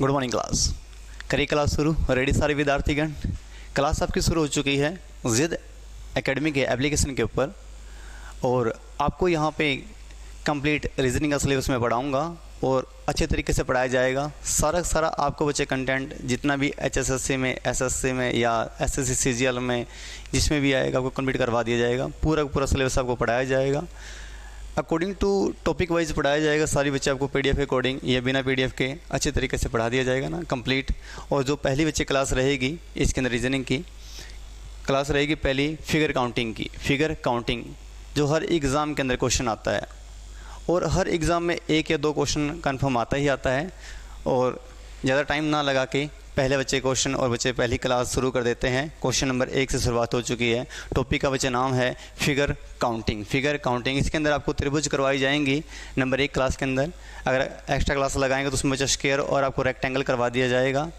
Good morning class. करिए class शुरू। Ready सारे विद्यार्थीगण? क्लास आपकी शुरू हो चुकी है जिद एकेडमी के एप्लीकेशन के ऊपर, और आपको यहाँ पे कंप्लीट रीजनिंग का सिलेबस में पढ़ाऊँगा और अच्छे तरीके से पढ़ाया जाएगा। सारा आपको बच्चे कंटेंट जितना भी HSSC में, SSC में या SSC CGL में जिसमें भी आएगा आपको कंप्लीट करवा दिया जाएगा। पूरा सिलेबस आपको पढ़ाया जाएगा, अकॉर्डिंग टू टॉपिक वाइज पढ़ाया जाएगा। सारी बच्चे आपको PDF अकॉर्डिंग या बिना PDF के अच्छे तरीके से पढ़ा दिया जाएगा ना कंप्लीट। और जो पहली बच्चे क्लास रहेगी इसके अंदर रीजनिंग की क्लास रहेगी, पहली फिगर काउंटिंग की। फिगर काउंटिंग जो हर एग्ज़ाम के अंदर क्वेश्चन आता है और हर एग्ज़ाम में 1 या 2 क्वेश्चन कन्फर्म आता ही आता है। और ज़्यादा टाइम ना लगा के पहले बच्चे क्वेश्चन और बच्चे पहली क्लास शुरू कर देते हैं। क्वेश्चन नंबर 1 से शुरुआत हो चुकी है। टॉपिक का बच्चे नाम है फिगर काउंटिंग। फिगर काउंटिंग इसके अंदर आपको त्रिभुज करवाई जाएंगी नंबर 1 क्लास के अंदर। अगर एक्स्ट्रा क्लास लगाएंगे तो उसमें बच्चा स्क्वायर और आपको रेक्टेंगल करवा दिया जाएगा।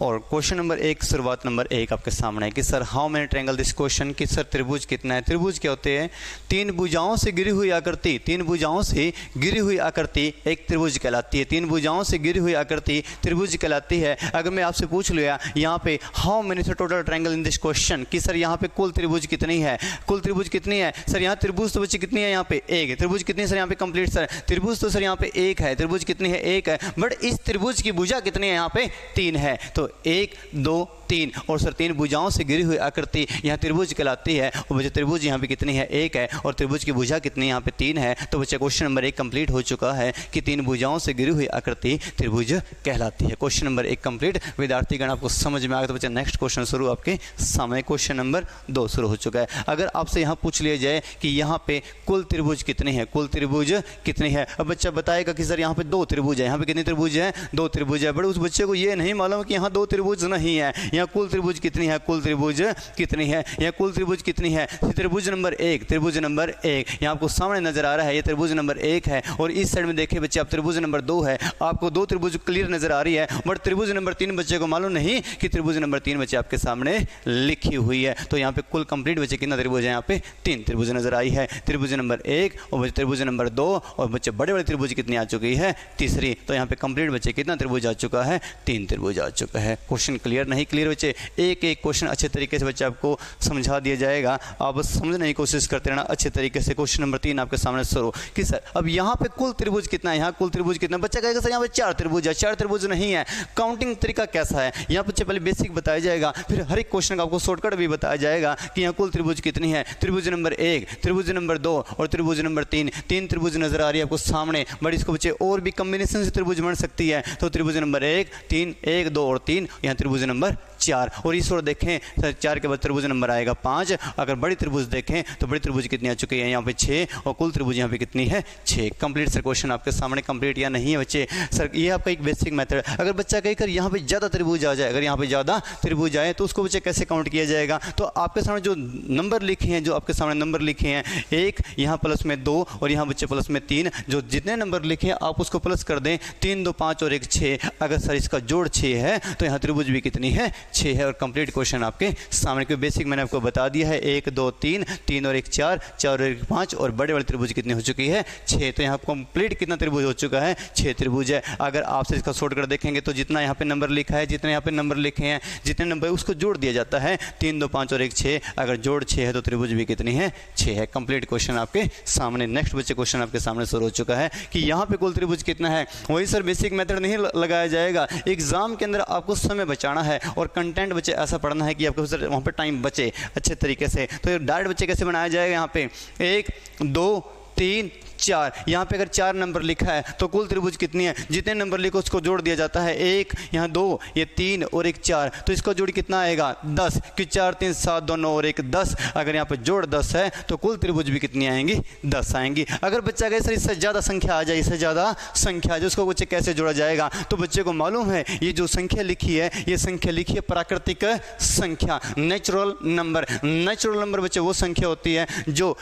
और क्वेश्चन नंबर 1 शुरुआत नंबर 1 आपके सामने है कि sir how many triangle this question, कि सर त्रिभुज कितना है। त्रिभुज क्या होते हैं? 3 भुजाओं से घिरी हुई आकृति। 3 भुजाओं से घिरी हुई आकृति एक त्रिभुज कहलाती है। 3 भुजाओं से घिरी हुई आकृति त्रिभुज कहलाती है। अगर मैं आपसे पूछ लिया यहाँ पे how many total triangle in this question, कि सर यहाँ पे कुल त्रिभुज कितनी है, कुल त्रिभुज कितनी है सर। यहाँ त्रिभुज तो बच्चे कितनी है, यहाँ पे 1 त्रिभुज कितनी है सर, यहाँ पे कंप्लीट सर त्रिभुज तो सर यहाँ पे 1 है। त्रिभुज कितनी है, 1 है, बट इस त्रिभुज की भुजा कितनी है, यहाँ पे 3 है। तो 1 2 3 और सर 3 भुजाओं से घिरी हुई आकृति यहाँ त्रिभुज कहलाती है। और बच्चे त्रिभुज यहाँ पे कितनी है, 1 है, और त्रिभुज की भुजा कितनी है, यहाँ पे 3 है। तो बच्चे क्वेश्चन नंबर 1 कंप्लीट हो चुका है कि 3 भुजाओं से घिरी हुई आकृति त्रिभुज कहलाती है। Question number 1 complete. विद्यार्थीगण आपको समझ में आ गया तो बच्चे नेक्स्ट क्वेश्चन शुरू आपके सामने। क्वेश्चन नंबर 2 शुरू हो चुका है। अगर आपसे यहाँ पूछ लिया जाए कि यहाँ पे कुल त्रिभुज कितने हैं, कुल त्रिभुज कितनी है, अब बच्चा बताएगा कि सर यहाँ पे 2 त्रिभुज है। यहाँ पे कितने त्रिभुज है, 2 त्रिभुज है, बट उस बच्चे को ये नहीं मालूम कि यहाँ 2 त्रिभुज नहीं है। यहाँ कुल त्रिभुज कितनी है, कुल त्रिभुज कितनी है, यहाँ कुल त्रिभुज कितनी है। त्रिभुज नंबर 1, त्रिभुज नंबर 1 यहाँ आपको सामने नजर आ रहा है, ये त्रिभुज नंबर 1 है। और इस साइड में देखिए बच्चे आप त्रिभुज नंबर 2 है। आपको 2 त्रिभुज क्लियर नजर आ रही है, बट त्रिभुज नंबर 3 बच्चे को मालूम नहीं कि त्रिभुज नंबर 3 बच्चे आपके सामने लिखी हुई है। तो यहाँ पे कुल कंप्लीट बच्चे कितना त्रिभुज है, यहाँ पे 3 त्रिभुज नजर आई है। त्रिभुज नंबर 1 और बच्चे त्रिभुज नंबर 2 और बच्चे बड़े त्रिभुज कितनी आ चुकी है, तीसरी। तो यहाँ पे कंप्लीट बच्चे कितना त्रिभुज आ चुका है, 3 त्रिभुज आ चुका है। क्वेश्चन क्लियर नहीं क्लियर बच्चे? एक क्वेश्चन अच्छे तरीके से बच्चे आपको समझा दिया जाएगा, आप बस समझने की कोशिश करते रहना अच्छे तरीके से। क्वेश्चन नंबर 3 आपके सामने शुरू कि सर अब यहाँ पे कुल त्रिभुज कितना है, यहाँ कुल त्रिभुज कितना। बच्चा कहेगा सर यहाँ पे 4 त्रिभुज है। 4 त्रिभुज नहीं है। काउंटिंग तरीका कैसा है यहाँ बच्चे पहले बेसिक बताया जाएगा, फिर हर एक क्वेश्चन का आपको शॉर्टकट भी बताया जाएगा कि यहाँ कुल त्रिभुज कितनी है। त्रिभुज नंबर 1, त्रिभुज नंबर 2 और त्रिभुज नंबर 3, 3 त्रिभुज नजर आ रही है आपको सामने, बट इसको बच्चे और भी कॉम्बिनेशन से त्रिभुज बन सकती है। तो त्रिभुज नंबर 1 3 1 2 और 3, यहाँ त्रिभुज नंबर 4। और इस ओर देखें सर 4 के बाद त्रिभुज नंबर आएगा 5। अगर बड़ी त्रिभुज देखें तो बड़ी त्रिभुज कितनी आ चुकी है, यहाँ पे 6, और कुल त्रिभुज यहाँ पे कितनी है, 6। कंप्लीट सर क्वेश्चन आपके सामने कंप्लीट या नहीं है बच्चे? सर ये आपका एक बेसिक मेथड है। अगर बच्चा कहकर यहाँ पे ज़्यादा त्रिभुज आ जाए, अगर यहाँ पे ज़्यादा त्रिभुज आए तो उसको बच्चे कैसे काउंट किया जाएगा? तो आपके सामने जो नंबर लिखे हैं, जो आपके सामने नंबर लिखे हैं, 1 यहाँ प्लस में 2 और यहाँ बच्चे प्लस में 3, जो जितने नंबर लिखे हैं आप उसको प्लस कर दें। 3 2 5 और 1 6। अगर सर इसका जोड़ 6 है तो यहाँ त्रिभुज भी कितनी है, 6 है। और कंप्लीट क्वेश्चन आपके सामने के बेसिक मैंने आपको बता दिया है। 1 2 3, 3 और 1 4, 4 और 1 5 और बड़े त्रिभुज कितनी हो चुकी है, 6। तो यहाँ कंप्लीट कितना त्रिभुज हो चुका है, 6 त्रिभुज है। अगर आपसे इसका शॉर्टकट देखेंगे तो जितना यहाँ पे नंबर लिखा है, जितने यहाँ पे नंबर लिखे हैं, जितने नंबर उसको जोड़ दिया जाता है। 3 2 5 और 1 6। अगर जोड़ 6 है तो त्रिभुज भी कितनी है, 6 है। कंप्लीट क्वेश्चन आपके सामने। नेक्स्ट बच्चे क्वेश्चन आपके सामने शुरू हो चुका है कि यहाँ पे कुल त्रिभुज कितना है। वही सर बेसिक मेथड नहीं लगाया जाएगा। एग्जाम के अंदर आपको समय बचाना है और कंटेंट बच्चे ऐसा पढ़ना है कि आपको सर वहाँ पे टाइम बचे अच्छे तरीके से। तो डायरेक्ट बच्चे कैसे बनाया जाएगा, यहाँ पे 1 2 3 4, यहाँ पे अगर 4 नंबर लिखा है तो कुल त्रिभुज कितनी है, जितने नंबर लिखो उसको जोड़ दिया जाता है। 1 यहाँ 2, ये 3 और 1 4, तो इसका जोड़ कितना आएगा, 10, कि 4 3 7 2 9 और 1 10। अगर यहाँ पे जोड़ 10 है तो कुल त्रिभुज भी कितनी आएंगी, 10 आएंगी। अगर बच्चा कहे सर इससे ज़्यादा संख्या आ जाए, इससे ज़्यादा संख्या आ जाए, उसको बच्चे कैसे जोड़ा जाएगा? तो बच्चे को मालूम है ये जो संख्या लिखी है, ये संख्या लिखी है प्राकृतिक संख्या, नेचुरल नंबर। नेचुरल नंबर बच्चे वो संख्या होती है जो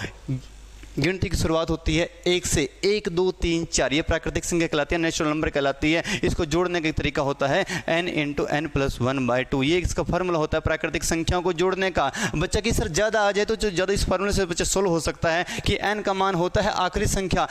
गिनती की शुरुआत होती है 1 से, 1 2 3 4, ये प्राकृतिक संख्या कहलाती है, नेचुरल नंबर कहलाती है। इसको जोड़ने का तरीका होता है n × n+1/2, ये इसका फार्मूला होता है प्राकृतिक संख्याओं को जोड़ने का। बच्चा की सर ज़्यादा आ जाए तो ज़्यादा इस फार्मूले से बच्चा सोल्व हो सकता है कि n का मान होता है आखिरी संख्या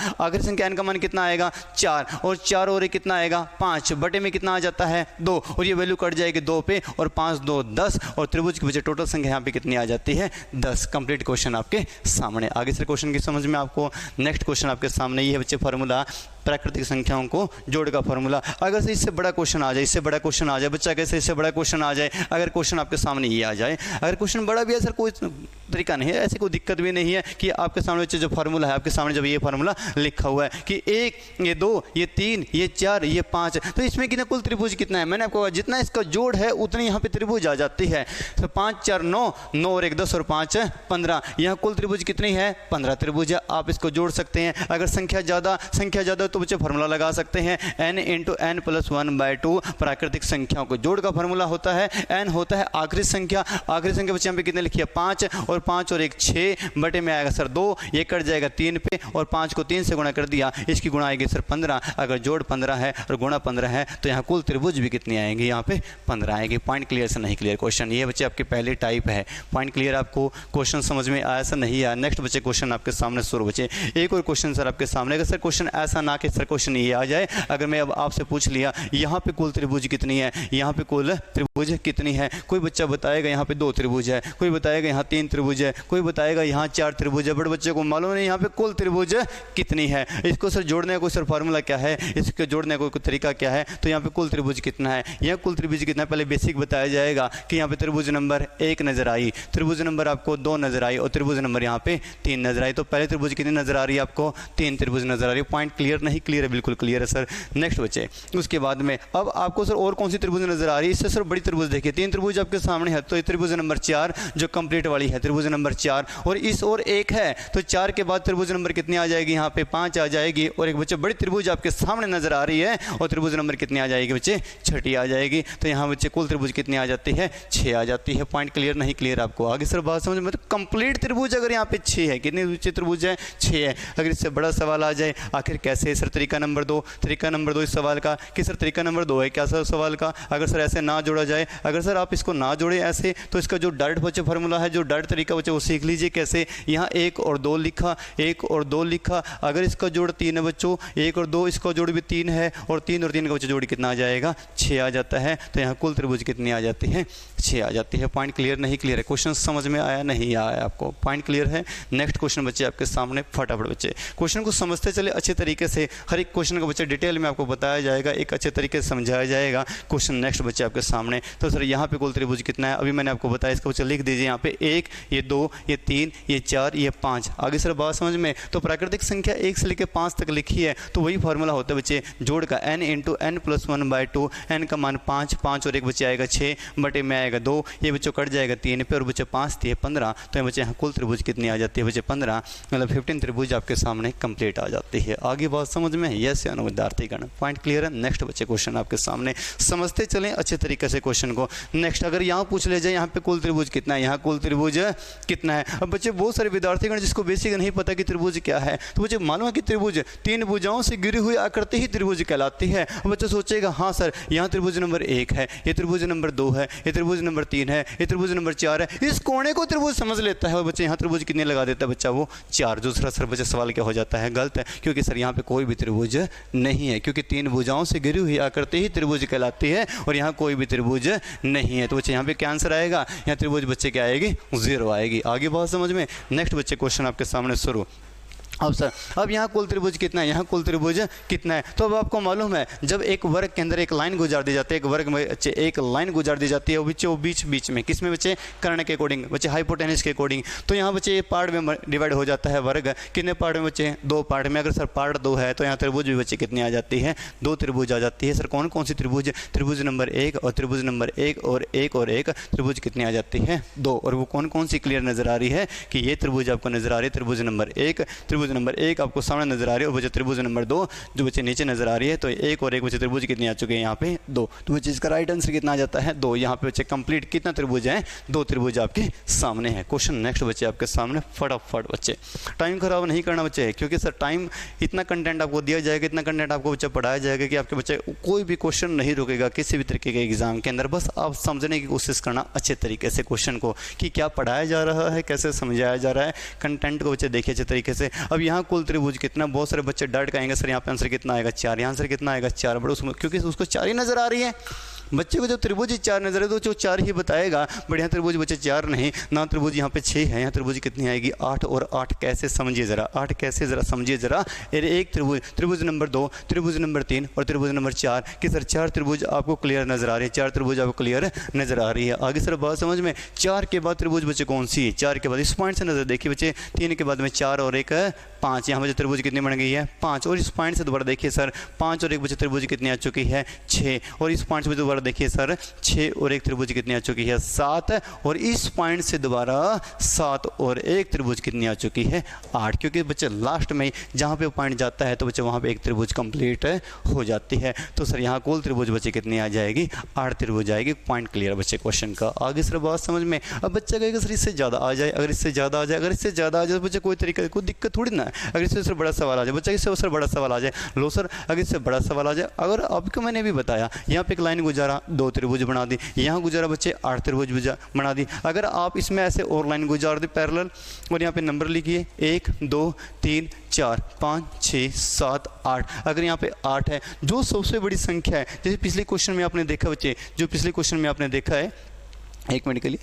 n का मान कितना आएगा 4, और 4 और 1 कितना आएगा 5, बटे में कितना आ जाता है 2, और ये वैल्यू कट जाएगी 2 पे, और 5 2 10, और त्रिभुज की वजह टोटल संख्या यहाँ पे कितनी आ जाती है 10। कंप्लीट क्वेश्चन आपके सामने। आगे से क्वेश्चन की समझ में आपको, नेक्स्ट क्वेश्चन आपके सामने ये है बच्चे फार्मूला प्राकृतिक संख्याओं को जोड़ का फार्मूला। अगर से इससे बड़ा क्वेश्चन आ जाए, इससे बड़ा क्वेश्चन आ जाए, बच्चा कैसे इससे बड़ा क्वेश्चन आ जाए, अगर क्वेश्चन आपके सामने ये आ जाए, अगर क्वेश्चन बड़ा भी है सर कोई तरीका नहीं है, ऐसी कोई दिक्कत भी नहीं है कि आपके सामने बच्चे जो फार्मूला है, आपके सामने जब ये फार्मूला लिखा हुआ है कि 1 ये 2 ये 3 ये 4 ये 5, तो इसमें कितना कुल त्रिभुज कितना है, मैंने आपको जितना इसका जोड़ है उतनी यहाँ पे त्रिभुज आ जाती है। तो 5 4 9, 9 और 1 10 और 5 15, यहाँ कुल त्रिभुज कितनी है 15 त्रिभुज है। आप इसको जोड़ सकते हैं। अगर संख्या ज़्यादा तो बच्चे फार्मूला लगा सकते हैं n × n+1/2, प्राकृतिक संख्याओं को जोड़ का फार्मूला होता है। n होता है आखिरी संख्या बच्चे यहाँ पे कितने लिखिए 5, और 5 और 1 6, बटे में आएगा सर 2, ये कट जाएगा 3 पे, और 5 को 3 से गुणा कर दिया, इसकी गुणा आएगी सर 15। अगर जोड़ 15 है और गुणा 15 है तो यहाँ कुल त्रिभुज भी कितनी आएंगी, यहाँ पे 15 आएगी। पॉइंट क्लियर से नहीं क्लियर क्वेश्चन, ये बच्चे आपकी पहली टाइप है। पॉइंट क्लियर, आपको क्वेश्चन समझ में आया सर नहीं आया। नेक्स्ट बच्चे क्वेश्चन आपके सामने शुरू बच्चे, एक और क्वेश्चन सर आपके सामने। अगर सर क्वेश्चन ऐसा ना कि सर क्वेश्चन ये आ जाए, अगर मैं अब आपसे पूछ लिया यहाँ पे कुल त्रिभुज कितनी है, यहाँ पे कुल त्रिभुज कितनी है, कोई बच्चा बताएगा यहाँ पे 2 त्रिभुज है, कोई बताएगा यहाँ 3 त्रिभुज है, कोई बताएगा यहाँ 4 त्रिभुज है, बड़े बच्चे को मालूम नहीं यहाँ पे कुल त्रिभुज कितनी है। इसको सर जोड़ने का कोई सर फार्मूला क्या है, इसके जोड़ने का कोई तरीका क्या है, तो यहाँ पे कुल त्रिभुज कितना है, यहाँ कुल त्रिभुज कितना है, पहले बेसिक बताया जाएगा कि यहाँ पे त्रिभुज नंबर 1 नजर आई, त्रिभुज नंबर आपको 2 नजर आई, और त्रिभुज नंबर यहाँ पे 3 नजर आई। तो पहले त्रिभुज कितनी नजर आ रही है आपको 3 त्रिभुज नजर आ रही है। पॉइंट क्लियर नहीं क्लियर है, बिल्कुल क्लियर है सर। नेक्स्ट बच्चे, उसके बाद में अब आपको सर और कौन सी त्रिभुज नजर आ रही है, इससे सर बड़ी त्रिभुज देखिए, 3 त्रिभुज आपके सामने है, तो ये त्रिभुज नंबर 4 जो कंप्लीट वाली है, त्रिभुज नंबर 4, और इस और 1 है, तो 4 के बाद त्रिभुज नंबर कितनी आ जाएगी, यहाँ पे 5 आ जाएगी, और एक बच्चे बड़ी त्रिभुज आपके सामने नजर आ रही है, और त्रिभुज नंबर कितनी आ जाएगी बच्चे 6 आ जाएगी। तो यहाँ बच्चे कुल त्रिभुज कितनी आ जाती है 6 आ जाती है। पॉइंट क्लियर नहीं क्लियर आपको, आगे सर बात समझ में, तो कंप्लीट त्रिभुज अगर यहाँ पे 6 है, कितने बच्चे त्रिभुज है 6 है। अगर इससे बड़ा सवाल आ जाए आखिर कैसे, सर तरीका नंबर 2 इस सवाल का कि सर तरीका नंबर 2 है क्या सर सवाल का, अगर सर ऐसे ना जोड़ा जाए, अगर सर आप इसको ना जोड़े ऐसे, तो इसका जो डायरेक्ट बच्चे फार्मूला है, जो डायरेक्ट तरीका बच्चे वो सीख लीजिए कैसे। यहाँ 1 और 2 लिखा, 1 और 2 लिखा, अगर इसका जोड़ 3 है बच्चों, 1 और 2 इसका जोड़ भी 3 है, और 3 और 3 का बच्चे जोड़ कितना आ जाएगा 6 आ जाता है। तो यहाँ कुल त्रिभुज कितनी आ जाती है 6 आ जाती है। पॉइंट क्लियर नहीं क्लियर है, क्वेश्चन समझ में आया नहीं आया आपको, पॉइंट क्लियर है। नेक्स्ट क्वेश्चन बच्चे आपके सामने, फटाफट बच्चे क्वेश्चन को समझते चले अच्छे तरीके से, हर एक क्वेश्चन को बच्चे डिटेल में आपको बताया जाएगा, एक अच्छे तरीके से समझाया जाएगा। क्वेश्चन नेक्स्ट बच्चे आपके सामने, तो सर यहाँ पे कुल त्रिभुज कितना है, अभी मैंने आपको बताया, इसको बच्चे लिख दीजिए यहाँ पे 1 ये 2 ये 3 ये 4 ये 5। आगे सर बात समझ में, तो प्राकृतिक संख्या 1 से लेकर 5 तक लिखी है, तो वही फार्मूला होता है बच्चे जोड़ का n × n+1/2, n का मान 5, 5 और 1 बच्चे आएगा 6, बटे में आएगा 2, ये बच्चों कट जाएगा 3 पे, और बच्चे 5 3 15, तो ये बच्चे यहाँ कुल त्रिभुज कितनी आ जाती है बच्चे 15, मतलब 15 त्रिभुज आपके सामने कंप्लीट आ जाती है। आगे बात समझ में, यस या नो विद्यार्थीगण, पॉइंट क्लियर है। नेक्स्ट बच्चे क्वेश्चन आपके सामने, समझते चलें अच्छे तरीके से क्वेश्चन को। नेक्स्ट अगर यहाँ पूछ ले जाए यहाँ पे कुल त्रिभुज कितना है, यहाँ कुल त्रिभुज कितना है। अब बच्चे बहुत सारे विद्यार्थीगण जिसको बेसिक नहीं पता कि त्रिभुज क्या है, तो बच्चे मालूम है कि त्रिभुज 3 भुजाओं से गिरी हुई आकृति ही त्रिभुज कहलाती है। बच्चा सोचेगा हाँ सर यहाँ त्रिभुज नंबर 1 है, ये त्रिभुज नंबर 2 है, ये त्रिभुज नंबर 3 है, ये त्रिभुज नंबर 4 है, इस कोने को त्रिभुज समझ लेता है, और बच्चे यहाँ त्रिभुज कितने लगा देता है बच्चा, वो 4। दूसरा सर बच्चे सवाल क्या हो जाता है, गलत है, क्योंकि सर यहाँ पे कोई भी त्रिभुज नहीं है, क्योंकि 3 भुजाओं से गिरी हुई आकृति ही त्रिभुज कहलाती है, और यहाँ कोई भी त्रिभुज नहीं है। तो बच्चे यहाँ पे क्या आंसर आएगा, यहाँ त्रिभुज बच्चे क्या आएगी 0 आएगी। आगे बहुत समझ में। नेक्स्ट बच्चे क्वेश्चन आपके सामने शुरू। अब सर अब यहाँ कुल त्रिभुज कितना है, यहाँ कुल त्रिभुज कितना है, तो अब आपको मालूम है जब एक वर्ग के अंदर एक लाइन गुजार दी जाती है, एक वर्ग में बच्चे एक लाइन गुजार दी जाती है, वो बच्चे वो बीच में किस में बच्चे कर्ण के अकॉर्डिंग, बच्चे हाइपोटेनस के अकॉर्डिंग। तो यहाँ बच्चे ये पार्ट में डिवाइड हो जाता है वर्ग, कितने पार्ट में बच्चे 2 पार्ट में। अगर सर पार्ट 2 है तो यहाँ त्रिभुज भी बच्चे कितनी आ जाती है 2 त्रिभुज आ जाती है। सर कौन कौन सी त्रिभुज, त्रिभुज नंबर 1 और त्रिभुज नंबर 1 और 1 और 1 त्रिभुज कितनी आ जाती है 2। और वो कौन कौन सी क्लियर नजर आ रही है कि ये त्रिभुज आपको नजर आ रही है त्रिभुज नंबर 1, त्रिभुज त्रिभुज नंबर 1 आपको सामने नजर आ रही है और बच्चे त्रिभुज नंबर 2 जो बच्चे नीचे नजर आ रही है। तो 1 और 1 बच्चे त्रिभुज कितने आ चुके हैं यहाँ पे 2। तो बच्चे इसका राइट आंसर कितना आ जाता है 2। यहाँ पे बच्चे कंप्लीट कितना त्रिभुज है 2 त्रिभुज आपके सामने है। क्वेश्चन नेक्स्ट बच्चे आपके सामने फटाफट बच्चे, टाइम खराब नहीं करना बच्चे, क्योंकि सर टाइम इतना कंटेंट आपको दिया जाएगा, इतना कंटेंट आपको बच्चा पढ़ाया जाएगा कि आपके बच्चे कोई भी क्वेश्चन नहीं रुकेगा किसी भी तरीके के एग्जाम के अंदर। बस आप समझने की कोशिश करना अच्छे तरीके से क्वेश्चन को कि क्या पढ़ाया जा रहा है, कैसे समझाया जा रहा है, कंटेंट को बच्चे देखिए अच्छे तरीके से। अब यहाँ कुल त्रिभुज कितना, बहुत सारे बच्चे डाउट कहेंगे सर यहाँ पे आंसर कितना आएगा 4, यहाँ आंसर कितना आएगा 4, बट उसमें क्योंकि उसको 4 ही नजर आ रही है बच्चे को, जब त्रिभुज 4 नजर है तो जो 4 ही बताएगा, बट यहाँ त्रिभुज बच्चे 4 नहीं ना, त्रिभुज यहाँ पे 6 है, यहाँ त्रिभुज कितनी आएगी 8। और 8 कैसे समझिए जरा, 8 कैसे जरा समझिए जरा। एक त्रिभुज, त्रिभुज नंबर 2, त्रिभुज नंबर 3 और त्रिभुज नंबर 4 कि सर 4 त्रिभुज आपको क्लियर नजर आ रही है, 4 त्रिभुज आपको क्लियर नजर आ रही है। आगे सर बात समझ में, 4 के बाद त्रिभुज बच्चे कौन सी है, 4 के बाद इस पॉइंट से नजर देखिए बच्चे, 3 के बाद में 4 और 1 5, यहाँ बच्चे त्रिभुज कितनी बन गई है 5। और इस पॉइंट से दोबारा देखिए सर 5 और 1 बच्चे त्रिभुज कितनी आ चुकी है 6। और इस पॉइंट से दोबारा देखिए सर 6 और 1 त्रिभुज कितनी आ चुकी है 7। और इस पॉइंट से दोबारा 7 और 1 त्रिभुज कितनी आ चुकी है 8, क्योंकि बच्चे लास्ट में जहाँ पे पॉइंट जाता है तो बच्चे वहाँ पे एक त्रिभुज कंप्लीट हो जाती है। तो सर यहाँ कुल त्रिभुज बच्चे कितनी आ जाएगी 8 त्रिभुज आएगी। पॉइंट क्लियर बच्चे क्वेश्चन का। आगे सर बात समझ में, अब बच्चा कहेगा सर इससे ज़्यादा आ जाए, अगर इससे ज़्यादा आ जाए, अगर इससे ज़्यादा आ जाए तो बच्चे कोई तरीका कोई दिक्कत थोड़ी ना है। अगर इससे सर बड़ा सवाल आ जाए, बच्चा इससे सर बड़ा सवाल आ जाए, लो सर अगर इससे बड़ा सवाल आ जाए, अगर आपको मैंने भी बताया यहाँ पे एक लाइन गुजारा 2 त्रिभुज बना दी, यहाँ गुजारा बच्चे 8 त्रिभुज बना दी। अगर आप इसमें ऐसे और लाइन गुजार दी पैरेलल और यहाँ पे नंबर लिखिए 1 2 3 4 5 6 7 8, अगर यहाँ पे 8 है जो सबसे बड़ी संख्या है, जैसे पिछले क्वेश्चन में आपने देखा बच्चे, जो पिछले क्वेश्चन में आपने देखा है, एक मिनट के लिए,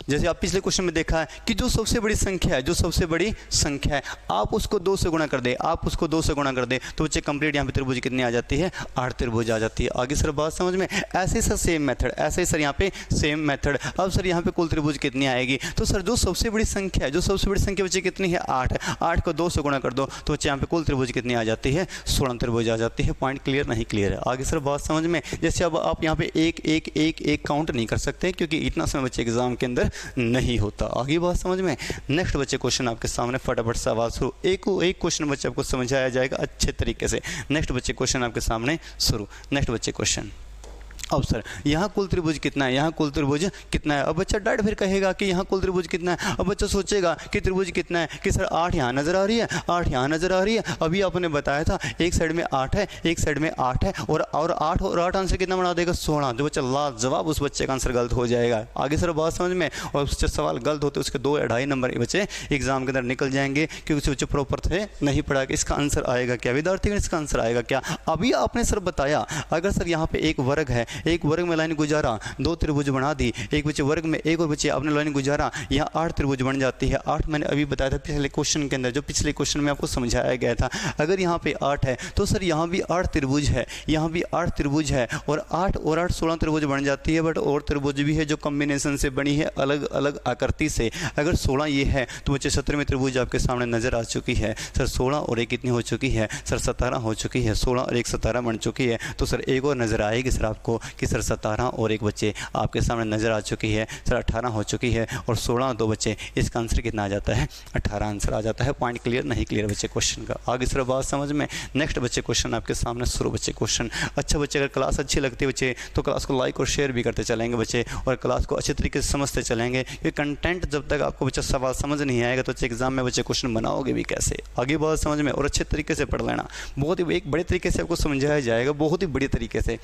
जैसे आप पिछले क्वेश्चन में देखा है कि जो सबसे बड़ी संख्या है, जो सबसे बड़ी संख्या है आप उसको 2 से गुणा कर दे, आप उसको 2 से गुणा कर दे तो बच्चे कंप्लीट यहाँ पे त्रिभुज कितनी आ जाती है 8 त्रिभुज आ जाती है। आगे सर बात समझ में, ऐसे सर सेम मेथड, ऐसे सर यहाँ पे सेम मेथड। अब सर यहाँ पे कुल त्रिभुज कितनी आएगी, तो सर जो सबसे बड़ी संख्या है, जो सबसे बड़ी संख्या बच्चे कितनी है 8 है, 8 को 2 से गुणा कर दो तो बच्चे यहाँ पे कुल त्रिभुज कितनी आ जाती है 16 त्रिभुज आ जाती है। पॉइंट क्लियर नहीं क्लियर है। आगे सर बात समझ में, जैसे अब आप यहाँ पे 1 1 1 1 काउंट नहीं कर सकते क्योंकि इतना समय बच्चे एग्जाम के अंदर नहीं होता। आगे बात समझ में। नेक्स्ट बच्चे क्वेश्चन आपके सामने फटाफट से आवाज शुरू, एक क्वेश्चन बच्चे आपको समझाया जाएगा अच्छे तरीके से। नेक्स्ट बच्चे क्वेश्चन आपके सामने शुरू। नेक्स्ट बच्चे क्वेश्चन, अब सर यहाँ कुल त्रिभुज कितना है, यहाँ कुल त्रिभुज कितना है। अब बच्चा डायरेक्ट फिर कहेगा कि यहाँ कुल त्रिभुज कितना है। अब बच्चा सोचेगा कि त्रिभुज कितना है, कि सर 8 यहाँ नजर आ रही है, 8 यहाँ नजर आ रही है। अभी आपने बताया था एक साइड में 8 है, एक साइड में 8 है, और 8 और 8 आंसर कितना बना देगा 16। जो बच्चा लाजवाब, उस बच्चे का आंसर गलत हो जाएगा। आगे सर बात समझ में, और उससे सवाल गलत होते उसके 2 या 2.5 नंबर बच्चे एग्जाम के अंदर निकल जाएंगे क्योंकि उसे बच्चे प्रॉपर से नहीं पढ़ा कि इसका आंसर आएगा क्या, विद्यार्थी इसका आंसर आएगा क्या। अभी आपने सर बताया अगर सर यहाँ पे एक वर्ग है, एक वर्ग में लाइन गुजारा 2 त्रिभुज बना दी, एक बच्चे वर्ग में एक और बच्चे आपने लाइन गुजारा, यहाँ 8 त्रिभुज बन जाती है। 8 मैंने अभी बताया था पिछले क्वेश्चन के अंदर, जो पिछले क्वेश्चन में आपको समझाया गया था। अगर यहाँ पे 8 है तो सर यहाँ भी 8 त्रिभुज है, यहाँ भी 8 त्रिभुज है, और 8 और 8 16 त्रिभुज बन जाती है। बट और त्रिभुज भी है जो कॉम्बिनेशन से बनी है अलग अलग आकृति से। अगर 16 ये है तो बच्चे 17वें त्रिभुज आपके सामने नजर आ चुकी है। सर 16 और 1 कितनी हो चुकी है सर 17 हो चुकी है, 16 और 1 17 बन चुकी है। तो सर एक और नजर आएगी सर आपको कि सर 17 और 1 बच्चे आपके सामने नजर आ चुकी है, सर 18 हो चुकी है, और 16 2 बच्चे, इसका आंसर कितना आ जाता है 18 आंसर आ जाता है। पॉइंट क्लियर नहीं क्लियर बच्चे क्वेश्चन का। आगे सर बात समझ में। नेक्स्ट बच्चे क्वेश्चन आपके सामने शुरू बच्चे क्वेश्चन। अच्छा बच्चे, अगर क्लास अच्छी लगती है बच्चे तो क्लास को लाइक और शेयर भी करते चलेंगे बच्चे, और क्लास को अच्छे तरीके से समझते चलेंगे। ये कंटेंट जब तक आपको बच्चा सवाल समझ नहीं आएगा तो एग्जाम में बच्चे क्वेश्चन बनाओगे भी कैसे। आगे बात समझ में, और अच्छे तरीके से पढ़ लेना, बहुत ही एक बड़े तरीके से आपको समझाया जाएगा, बहुत ही बड़े तरीके से,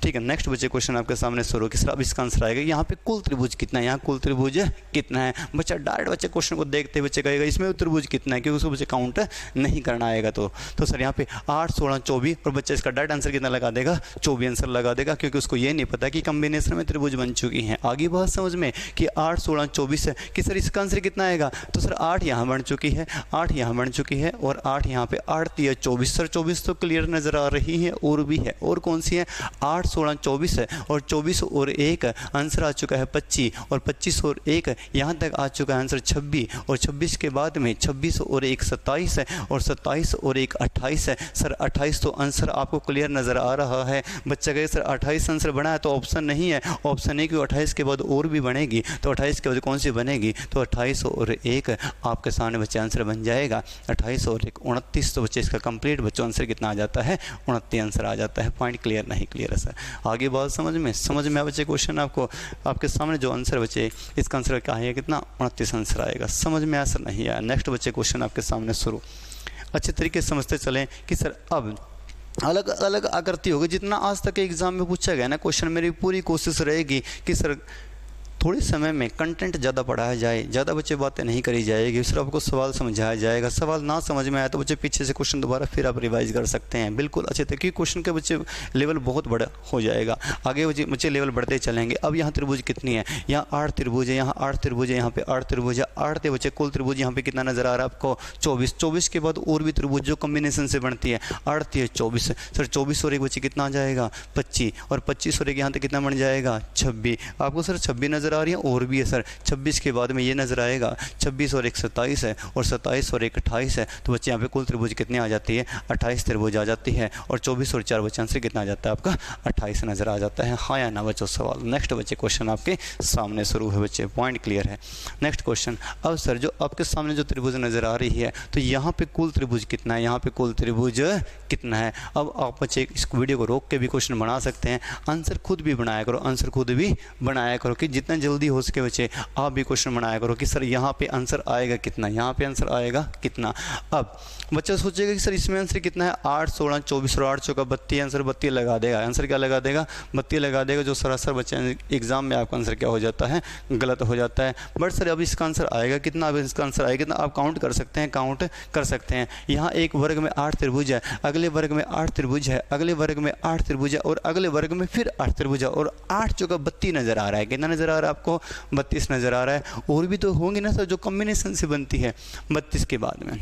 ठीक है। नेक्स्ट बच्चे क्वेश्चन आपके सामने शुरू कि सर अब इसका आंसर आएगा यहाँ पे कुल त्रिभुज कितना है, यहाँ कुल त्रिभुज कितना है। बच्चा डायरेक्ट बच्चे क्वेश्चन को देखते बच्चे कहेगा इसमें त्रिभुज कितना है, क्योंकि उसको बच्चे काउंट नहीं करना आएगा। तो सर यहाँ पे 8 16 24, और बच्चा इसका डायरेक्ट आंसर कितना लगा देगा 24 आंसर लगा देगा, क्योंकि उसको ये नहीं पता कि कॉम्बिनेशन में त्रिभुज बन चुकी हैं। आगे बात समझ में कि 8 16 24 है कि सर इसका आंसर कितना आएगा, तो सर 8 यहाँ बन चुकी है, 8 यहाँ बन चुकी है, और 8 यहाँ पे 8 3 24। सर 24 तो क्लियर नजर आ रही है, और भी है, और कौन सी है 8 16 24 24 है, और 24 और 1 आंसर आ चुका है 25, और 25 और 1 यहाँ तक आ चुका है आंसर 26, और 26 के बाद में 26 और 1 27 है, और 27 और 1 28 है। सर 28 तो आंसर आपको क्लियर नज़र आ रहा है। बच्चा कहे सर 28 आंसर बना है तो ऑप्शन नहीं है, ऑप्शन नहीं, क्योंकि 28 के बाद और भी बनेगी, तो 28 के बाद कौन सी बनेगी, तो 28 और 1 आपके सामने बच्चे आंसर बन जाएगा 28 और 1 29। तो बच्चे इसका कंप्लीट बच्चों आंसर कितना आ जाता है, 29 आंसर आ जाता है। पॉइंट क्लियर नहीं क्लियर है सर? आगे बात समझ में आया बच्चे? क्वेश्चन आपको आपके सामने जो आंसर बच्चे इसका आंसर क्या है, कितना 29 आंसर आएगा। समझ में आया सर? नहीं आया? नेक्स्ट बच्चे क्वेश्चन आपके सामने शुरू। अच्छे तरीके से समझते चलें कि सर अब अलग अलग आकृति होगी। जितना आज तक एग्जाम में पूछा गया ना क्वेश्चन, मेरी पूरी कोशिश रहेगी कि सर थोड़े समय में कंटेंट ज़्यादा पढ़ाया जाए, ज़्यादा बच्चे बातें नहीं करी जाएगी, सिर्फ आपको सवाल समझाया जाएगा। सवाल ना समझ में आया तो बच्चे पीछे से क्वेश्चन दोबारा फिर आप रिवाइज कर सकते हैं बिल्कुल अच्छे तरीके। क्योंकि क्वेश्चन के बच्चे लेवल बहुत बड़ा हो जाएगा, आगे बच्चे लेवल बढ़ते चलेंगे। अब यहाँ त्रिभुज कितनी है, यहाँ 8 त्रिभुज है, यहाँ 8 त्रिभुज है, यहाँ पे 8 त्रिभुज है, 8 थे बच्चे कुल त्रिभुज। यहाँ पे कितना नज़र आ रहा है आपको 24, 24 के बाद और भी त्रिभुज जो कॉम्बिनेशन से बनती है 8 है 24। सर 24 और 1 बच्चे कितना आ जाएगा 25, और 25 और 1 यहाँ तक कितना बन जाएगा 26। आपको सर 26 नज़र आ रही है, और भी है सर 26 के बाद में ये नज़र आएगा 26 और 1 27 है, और 27 और 1 28 है। तो बच्चे यहाँ पे कुल त्रिभुज कितने आ जाती है 28 त्रिभुज आ जाती है, और 24 और 4 बच्चे आंसर कितना आ जाता है आपका 28 नज़र आ जाता है। हाँ या ना बच्चों सवाल? नेक्स्ट बच्चे क्वेश्चन आपके सामने शुरू है बच्चे, पॉइंट क्लियर है? Next question. अब सर जो आपके सामने जो त्रिभुज नज़र आ रही है, तो यहाँ पे कुल त्रिभुज कितना है, यहाँ पे कुल त्रिभुज कितना है। अब आप बच्चे इस वीडियो को रोक के भी क्वेश्चन बना सकते हैं, आंसर खुद भी बनाया करो, आंसर खुद भी बनाया करो कि जितना जल्दी हो सके बच्चे आप भी क्वेश्चन बनाया करो कि सर यहाँ पे आंसर आएगा कितना, यहाँ पे आंसर आएगा कितना। अब बच्चा सोचेगा कि सर इसमें आंसर कितना है 8 16 24 और 8 चौका 32, आंसर 32 लगा देगा। आंसर क्या लगा देगा 32 लगा देगा, जो सरासर बच्चे एग्जाम में आपका आंसर क्या हो जाता है गलत हो जाता है। बट सर अब इसका आंसर आएगा कितना, अब इसका आंसर आएगा कितना आप काउंट कर सकते हैं, काउंट कर सकते हैं। यहाँ एक वर्ग में 8 त्रिभुज है, अगले वर्ग में 8 त्रिभुज है, अगले वर्ग में 8 त्रिभुज है, और अगले वर्ग में फिर 8 त्रिभुज है, और 8 चौका 32 नज़र आ रहा है। कितना नज़र आ रहा है आपको 32 नज़र आ रहा है। और भी तो होंगे ना सर जो कॉम्बिनेशन से बनती है 32 के बाद में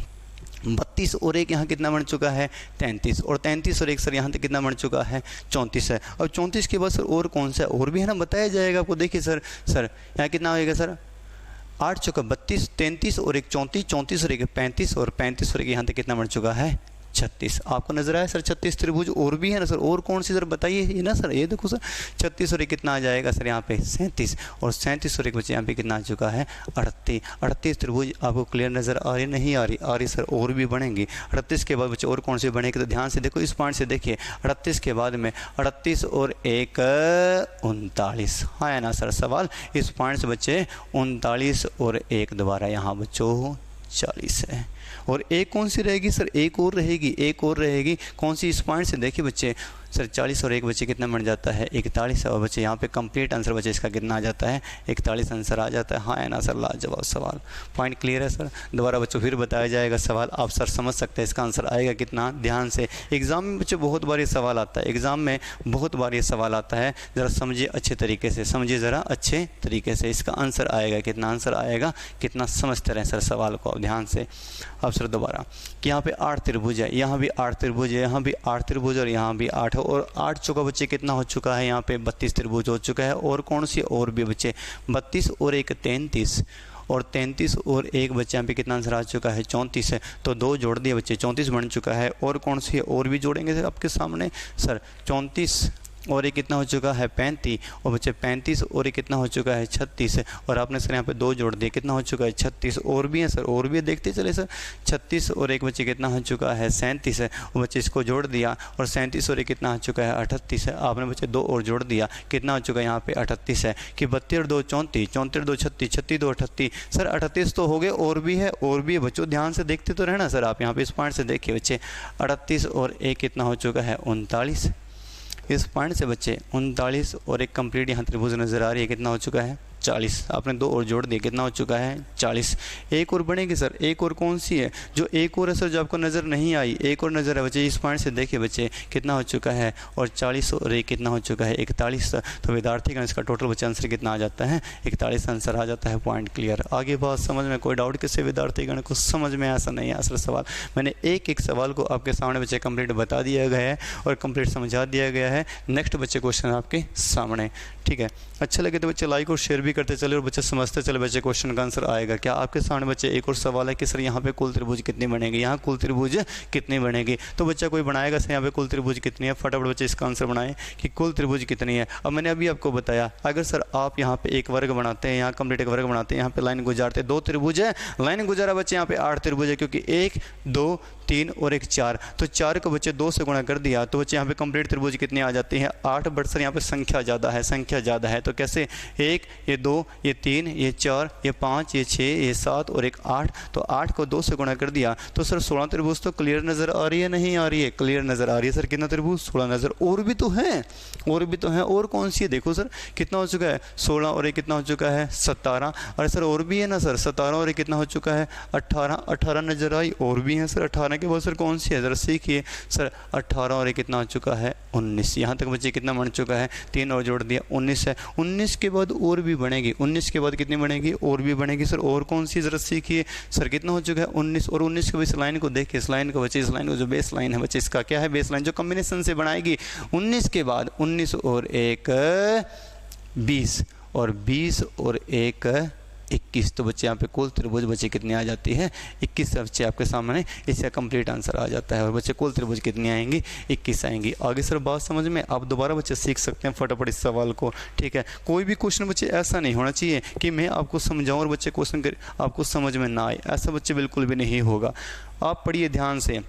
32 और 1 यहाँ कितना बन चुका है 33, और 33 और 1 सर यहाँ तक कितना बन चुका है 34 है। और 34 के बाद सर और कौन सा और भी है ना बताया जाएगा आपको। देखिए सर यहाँ कितना होएगा सर 8 चौका 32, 33 और 1 34, 34 और 1 35, और 35 और 1 यहाँ तक कितना बन चुका है 36। आपको नजर आया सर 36 त्रिभुज और भी है ना सर, और कौन सी सर बताइए ये ना सर, ये देखो सर 36 और 1 कितना आ जाएगा सर यहाँ पे 37, और 37 और 1 बच्चे यहाँ पे कितना आ चुका है 38। 38 त्रिभुज आपको क्लियर नजर आ रही नहीं आ रही सर, और भी बनेंगी। 38 के बाद बच्चे और कौन से बनेंगे, तो ध्यान से देखो इस पॉइंट से देखिए 38 के बाद में 38 और 1 39। हाँ है ना सर सवाल? इस पॉइंट से बच्चे 39 और 1 दोबारा यहाँ बच्चों 40 है, और एक कौन सी रहेगी सर, एक और रहेगी, एक और रहेगी कौन सी, इस पॉइंट से देखिए बच्चे सर 40 और 1 बच्चे कितना बन जाता है 41, और बच्चे यहाँ पे कंप्लीट आंसर बच्चे इसका कितना आ जाता है 41 आंसर आ जाता है। हाँ है ना सर? लाजवाब सवाल। पॉइंट क्लियर है सर? दोबारा बच्चों फिर बताया जाएगा सवाल, आप सर समझ सकते हैं इसका आंसर आएगा कितना। ध्यान से एग्जाम में बच्चे बहुत बार ये सवाल आता है, एग्जाम में बहुत बार ये सवाल आता है, ज़रा समझिए अच्छे तरीके से, समझिए ज़रा अच्छे तरीके से। इसका आंसर आएगा कितना, आंसर आएगा कितना, समझते रहें सर सवाल को ध्यान से। अब सर दोबारा कि यहाँ पे 8 त्रिभुज है, यहाँ भी 8 त्रिभुज है, यहाँ भी 8 त्रिभुज, और यहाँ भी 8 है, और 8 चौका बच्चे कितना हो चुका है यहाँ पे 32 त्रिभुज हो चुका है। और कौन सी और भी बच्चे 32 और 1 33, और 33 और 1 बच्चे यहाँ पे कितना आंसर आ चुका है 34 है। तो 2 जोड़ दिए बच्चे 34 बन चुका है। और कौन सी और भी जोड़ेंगे सर आपके सामने सर 34 और ये कितना हो चुका है 35, और बच्चे 35 और ये कितना हो चुका है 36 है। और आपने सर यहाँ पे 2 जोड़ दिए कितना हो चुका है 36। और भी है सर, और भी देखते चले सर 36 और 1 बच्चे कितना हो चुका है 37 है, और बच्चे इसको जोड़ दिया, और 37 और 1 कितना हो चुका है 38 है। आपने बच्चे 2 और जोड़ दिया कितना हो चुका है यहाँ पे 38 है, कि 32 और 2 34, 34 2 36, 36 2 38। सर 38 तो हो गए, और भी है, और भी है बच्चों, ध्यान से देखते तो रहना सर आप यहाँ पे इस पॉइंट से देखिए बच्चे 38 और 1 कितना हो चुका है 39। इस पॉइंट से बच्चे 39 और 1 कंप्लीट यहाँ त्रिभुज नज़र आ रही है, कितना हो चुका है 40। आपने 2 और जोड़ दिए, कितना हो चुका है 40। एक और बनेगी सर, एक और कौन सी है जो एक और है सर जो आपको नज़र नहीं आई, एक और नज़र है बच्चे, इस पॉइंट से देखिए बच्चे कितना हो चुका है, और 40 और एक कितना हो चुका है 41। तो विद्यार्थी का इसका टोटल बच्चे आंसर कितना आ जाता है 41 आंसर आ जाता है। Point clear. आगे बात समझ में, कोई डाउट किसी विद्यार्थीगण को समझ में ऐसा नहीं है सर सवाल, मैंने एक एक सवाल को आपके सामने बच्चे कंप्लीट बता दिया गया है और कंप्लीट समझा दिया गया है। नेक्स्ट बच्चे क्वेश्चन आपके सामने, ठीक है। अच्छा लगे तो बच्चे लाइक और शेयर भी करते चले और बच्चे समझते चले बच्चे क्वेश्चन का आंसर आएगा। क्या आपके सामने बच्चे एक और सवाल है कि सर यहाँ पे कुल त्रिभुज कितनी बनेगी, यहाँ कुल त्रिभुज कितनी बनेगी, तो बच्चा कोई बनाएगा सर यहाँ पे कुल त्रिभुज कितनी है, फटाफट बच्चे इसका आंसर बनाएं कि कुल त्रिभुज कितनी है। अब मैंने अभी आपको बताया अगर सर आप यहाँ पे एक वर्ग बनाते हैं, यहाँ कंप्लीट एक वर्ग बनाते हैं, यहाँ पे लाइन गुजारते हैं, 2 त्रिभुज है, लाइन गुजारा बच्चे यहाँ पे 8 त्रिभुज है, क्योंकि 1 2 3 और 1 4, तो 4 को बच्चे 2 से गुणा कर दिया तो बच्चे यहाँ पे कंप्लीट त्रिभुज कितनी आ जाती है 8। बट सर यहाँ पे संख्या ज़्यादा है, संख्या ज़्यादा है, तो कैसे 1 ये 2 ये 3 ये 4 ये 5 ये 6 ये 7 और 1 8, तो 8 को 2 से गुणा कर दिया तो सर 16 त्रिभुज तो क्लियर नज़र आ रही है, नहीं आ रही है, क्लियर नज़र आ रही है सर। कितना त्रिभुज 16 नज़र, और भी तो हैं, और भी तो हैं, और कौन सी है देखो सर कितना हो चुका है 16 और 1 कितना हो चुका है 17। अरे सर और भी है ना सर, 17 और 1 कितना हो चुका है 18, 18 नज़र आई, और भी हैं सर 18 के बाद सर कौन सी है ज़रा सीखिए सर, 18 और 1 कितना हो चुका है 19। यहाँ तक बच्चे कितना बन चुका है 3 और जोड़ दिया 19 है। 19 के बाद और भी बनेगी, 19 के बाद कितनी बनेगी और भी बनेगी सर, और कौन सी ज़रा सीखिए सर, कितना हो चुका है 19। और 19 के इस लाइन को देखिए, इस लाइन को बच्चे, इस लाइन को जो बेस लाइन है बच्चे, इसका क्या है बेस लाइन जो कॉम्बिनेशन से बनाएगी 19 के बाद 19 और 1 20 और 20 और 1 21, तो बच्चे यहाँ पे कुल त्रिभुज बच्चे कितनी आ जाती है 21 बच्चे आपके सामने, इसका कंप्लीट आंसर आ जाता है। और बच्चे कुल त्रिभुज कितनी आएंगी 21 आएंगी। आगे सर बात समझ में, आप दोबारा बच्चे सीख सकते हैं फटाफट इस सवाल को, ठीक है। कोई भी क्वेश्चन बच्चे ऐसा नहीं होना चाहिए कि मैं आपको समझाऊँ और बच्चे क्वेश्चन आपको समझ में ना आए, ऐसा बच्चे बिल्कुल भी नहीं होगा। आप पढ़िए ध्यान से,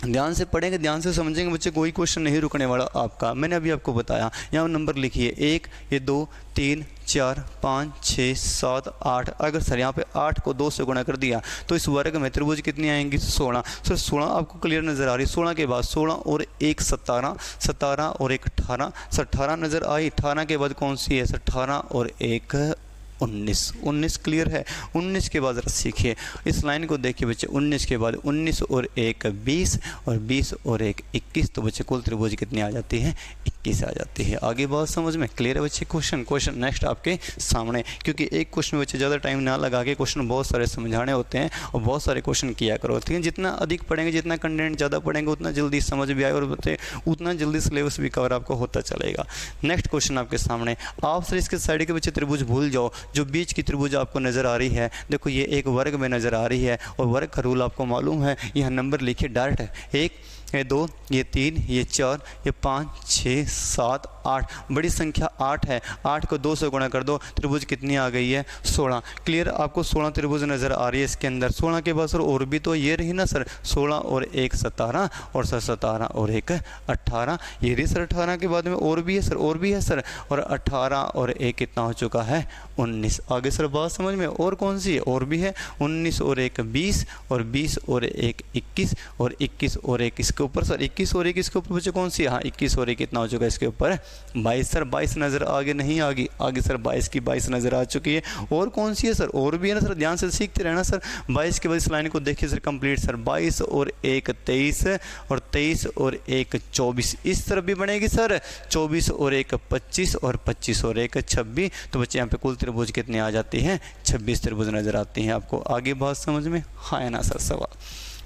ध्यान से पढ़ेंगे, ध्यान से समझेंगे बच्चे, कोई क्वेश्चन नहीं रुकने वाला आपका। मैंने अभी आपको बताया, यहाँ नंबर लिखिए 1 ये 2 3 4 5 6 7 8। अगर सर यहाँ पे 8 को 2 से गुणा कर दिया तो इस वर्ग में त्रिभुज कितनी आएंगी 16। सर 16 आपको क्लियर नज़र आ रही है, 16 के बाद 16 और 1 17, 17 और 1 18, सर 18 नज़र आई, 18 के बाद कौन सी है सर 18 और 1 19, 19 क्लियर है। 19 के बाद जरा सीखिए इस लाइन को देखिए बच्चे, 19 के बाद 19 और 1 20 और 20 और 1 21, तो बच्चे कुल त्रिभुज कितनी आ जाती है 21 आ जाती है। आगे बात समझ में क्लियर है बच्चे। क्वेश्चन नेक्स्ट आपके सामने, क्योंकि एक क्वेश्चन में बच्चे ज़्यादा टाइम ना लगा के क्वेश्चन बहुत सारे समझाने होते हैं और बहुत सारे क्वेश्चन किया करो, ठीक है। जितना अधिक पढ़ेंगे, जितना कंटेंट ज़्यादा पढ़ेंगे उतना जल्दी समझ भी आएगा और बच्चे उतना जल्दी सिलेबस भी कवर आपको होता चलेगा। नेक्स्ट क्वेश्चन आपके सामने, आप सर इसके साइड के बच्चे त्रिभुज भूल जाओ, जो बीच की त्रिभुज आपको नज़र आ रही है, देखो ये एक वर्ग में नज़र आ रही है और वर्ग का रूल आपको मालूम है, यहाँ नंबर लिखिए डायरेक्ट है, 1 ये 2 ये 3 ये 4 ये 5 6 7 8, बड़ी संख्या 8 है, 8 को 2 से गुणा कर दो, त्रिभुज कितनी आ गई है 16। क्लियर, आपको 16 त्रिभुज नज़र आ रही है इसके अंदर। 16 के बाद सर और भी तो ये रही ना सर, 16 और 1 17 और सर 17 और 1 18, ये रही सर 18 के बाद में और भी है सर, और भी है सर, और 18 और 1 कितना हो चुका है 19। आगे सर बात समझ में, और कौन सी है, और भी है 19 और 1 20 और 20 और 1 21 और 21 और 1 इसके ऊपर सर 21 और 1 इसके ऊपर बच्चे कौन सी है, हाँ 21 और 1 कितना हो चुका है इसके ऊपर 22। सर 22 नज़र आगे नहीं आ गई, आगे सर 22 की 22 नज़र आ चुकी है। और कौन सी है सर, और भी है ना सर, ध्यान से सीखते रहना सर। 22 के बाद इस लाइन को देखिए सर कंप्लीट सर, 22 और 1 23 और 23 और 1 24, इस तरफ भी बनेगी सर, 24 और 1 25 और 25 और 1 26, तो बच्चे यहाँ पे कुल त्रिभुज कितने आ जाती हैं 26 त्रिभुज नज़र आती हैं आपको। आगे बात समझ में, हाँ है ना सर सवाल,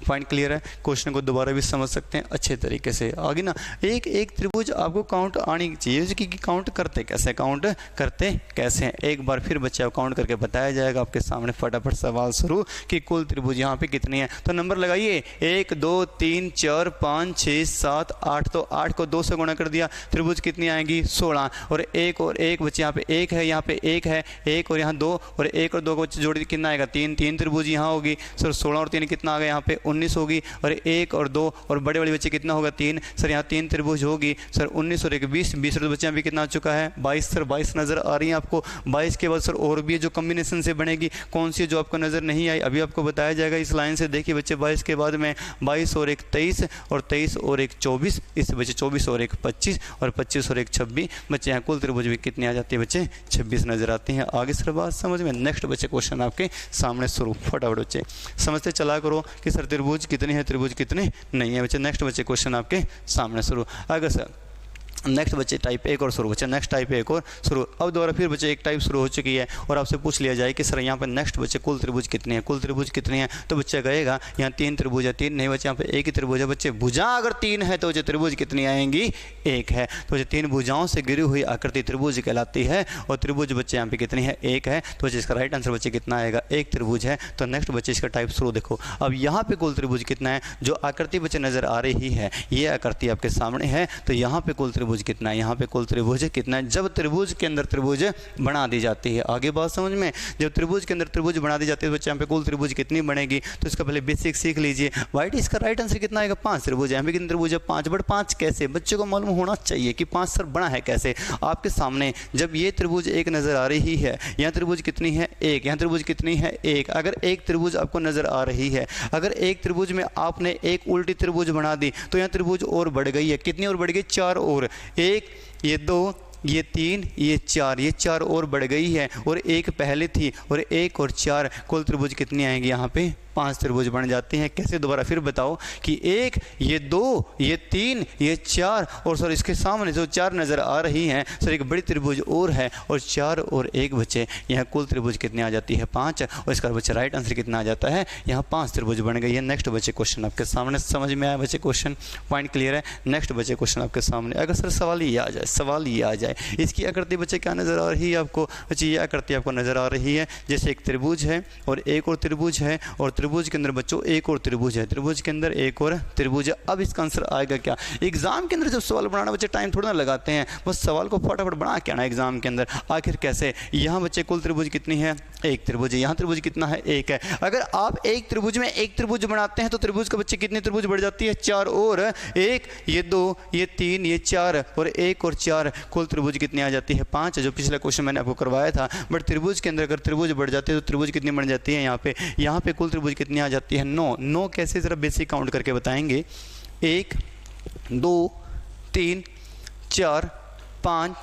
पॉइंट क्लियर है। क्वेश्चन को दोबारा भी समझ सकते हैं अच्छे तरीके से। आगे ना एक एक त्रिभुज आपको काउंट आनी चाहिए कि काउंट करते कैसे, काउंट करते कैसे हैं, एक बार फिर बच्चे आप काउंट करके बताया जाएगा आपके सामने। फटाफट सवाल शुरू कि कुल त्रिभुज यहाँ पे कितनी है, तो नंबर लगाइए 1 2 3 4 5 6 7 8, तो 8 को 2 से गुणा कर दिया, त्रिभुज कितनी आएंगी 16। और 1 बच्चे यहाँ पे 1 है, यहाँ पे 1 है, 1 और यहाँ 2 और 1 और 2 को बच्चे जोड़ दी कितना आएगा 3, 3 त्रिभुज यहाँ होगी सर, 16 और 3 कितना आ गया यहाँ पे 19 होगी, और 1 और 2 और बड़े वाले बच्चे कितना होगा 3। सर यहाँ 3 त्रिभुज होगी सर, 19 और 1 20, 20 और बच्चे यहाँ भी कितना आ चुका है 22। सर 22 नज़र आ रही है आपको। 22 के बाद सर और भी जो कम्बिनेशन से बनेगी, कौन सी जो आपको नज़र नहीं आई अभी आपको बताया जाएगा इस लाइन से। देखिए बच्चे 22 के बाद में 22 और 1 23, और 23 और 1 24, इससे बच्चे 24 और 1 25, और 25 और 1 26। बच्चे यहाँ कुल त्रिभुज भी कितनी आ जाती है बच्चे 26 नज़र आती हैं। आगे सर बात समझ में। नेक्स्ट बच्चे क्वेश्चन आपके सामने शुरू, फटाफट बच्चे समझते चला करो कि सर त्रिभुज कितने हैं, त्रिभुज कितने नहीं है बच्चे। नेक्स्ट बच्चे क्वेश्चन आपके सामने शुरू। अगर सर नेक्स्ट बच्चे टाइप 1 और शुरू, बच्चे नेक्स्ट टाइप 1 और शुरू। अब दोबारा फिर बच्चे एक टाइप शुरू हो चुकी है, और आपसे पूछ लिया जाए कि सर यहाँ पर नेक्स्ट बच्चे कुल त्रिभुज कितने हैं, कुल त्रिभुज कितने हैं, तो बच्चा कहेगा यहाँ 3 त्रिभुज है। 3 नहीं बच्चे, यहाँ पे एक ही त्रिभुज है बच्चे। भुजा अगर 3 है तो बच्चे त्रिभुज कितनी आएंगी 1 है। तो बच्चे 3 भुजाओं से गिरी हुई आकृति त्रिभुज कहलाती है, और त्रिभुज बच्चे यहाँ पे कितनी है 1 है। तो बच्चे इसका राइट आंसर बच्चे कितना आएगा 1 त्रिभुज है। तो नेक्स्ट बच्चे इसका टाइप शुरू देखो। अब यहाँ पे कुल त्रिभुज कितना है, जो आकृति बच्चे नजर आ रही है ये आकृति आपके सामने है, तो यहाँ पे कुल त्रिभुज कितना है, यहाँ पे कुल त्रिभुज कितना है जब त्रिभुज के अंदर त्रिभुज बना दी जाती है। आगे बात समझ में, जब त्रिभुज के अंदर त्रिभुज बना दी जाती है तो बच्चे यहाँ पे कुल त्रिभुज कितनी बनेगी, तो इसका पहले बेसिक सीख लीजिए। वाइट इसका राइट आंसर कितना आएगा 5 त्रिभुज है। यहाँ पे कितने त्रिभुज है 5, बट 5 कैसे बच्चों को मालूम होना चाहिए कि 5 सर बना है कैसे। आपके सामने जब ये त्रिभुज 1 नजर आ रही है, यहाँ त्रिभुज कितनी है 1, यहाँ त्रिभुज कितनी है 1। अगर एक त्रिभुज आपको नजर आ रही है, अगर एक त्रिभुज में आपने एक उल्टी त्रिभुज बना दी तो यहाँ त्रिभुज और बढ़ गई है। कितनी और बढ़ गई 4 और, 1 ये 2 ये 3 ये 4, ये 4 और बढ़ गई है, और 1 पहले थी, और 1 और 4 कुल त्रिभुज कितनी आएंगी यहाँ पे 5 त्रिभुज बन जाते हैं। कैसे दोबारा फिर बताओ कि 1 ये 2 ये 3 ये 4, और सर इसके सामने जो 4 नज़र आ रही हैं सर एक बड़ी त्रिभुज और है, और 4 और 1 बच्चे यहाँ कुल त्रिभुज कितनी आ जाती है 5, और इसका बच्चे राइट आंसर कितना आ जाता है यहाँ 5 त्रिभुज बन गई है। नेक्स्ट बच्चे क्वेश्चन आपके सामने, समझ में आया बच्चे क्वेश्चन, पॉइंट क्लियर है। नेक्स्ट बच्चे क्वेश्चन आपके सामने। अगर सर सवाल ये आ जाए, सवाल ये आ जाए इसकी आकृति बच्चे क्या नज़र आ रही है आपको, बच्चे ये आकृति आपको नज़र आ रही है जैसे एक त्रिभुज है और एक और त्रिभुज है, और त्रिभुज के अंदर बच्चों एक और त्रिभुज है, त्रिभुज के अंदर एक और त्रिभुज है। अब इसका आंसर आएगा क्या। एग्जाम के अंदर जब सवाल बनाना बच्चे टाइम थोड़ा ना लगाते हैं, बस सवाल को फटाफट बना के आना एग्जाम के अंदर। आखिर कैसे, यहाँ बच्चे कुल त्रिभुज कितनी है 1 त्रिभुज है, यहाँ त्रिभुज कितना है 1 है। अगर आप एक त्रिभुज में एक त्रिभुज बनाते हैं तो त्रिभुज का बच्चे कितनी त्रिभुज बढ़ जाती है 4 और, 1 ये 2 ये 3 ये 4, और 1 और 4 कुल त्रिभुज कितनी आ जाती है 5, जो पिछला क्वेश्चन मैंने आपको करवाया था। बट त्रिभुज के अंदर अगर त्रिभुज बढ़ जाते हैं तो त्रिभुज कितनी बन जाती है यहाँ पे कुल त्रिभुज कितनी आ जाती है 9। 9 कैसे जरा बेसिक काउंट करके बताएंगे, 1 2 3 4 5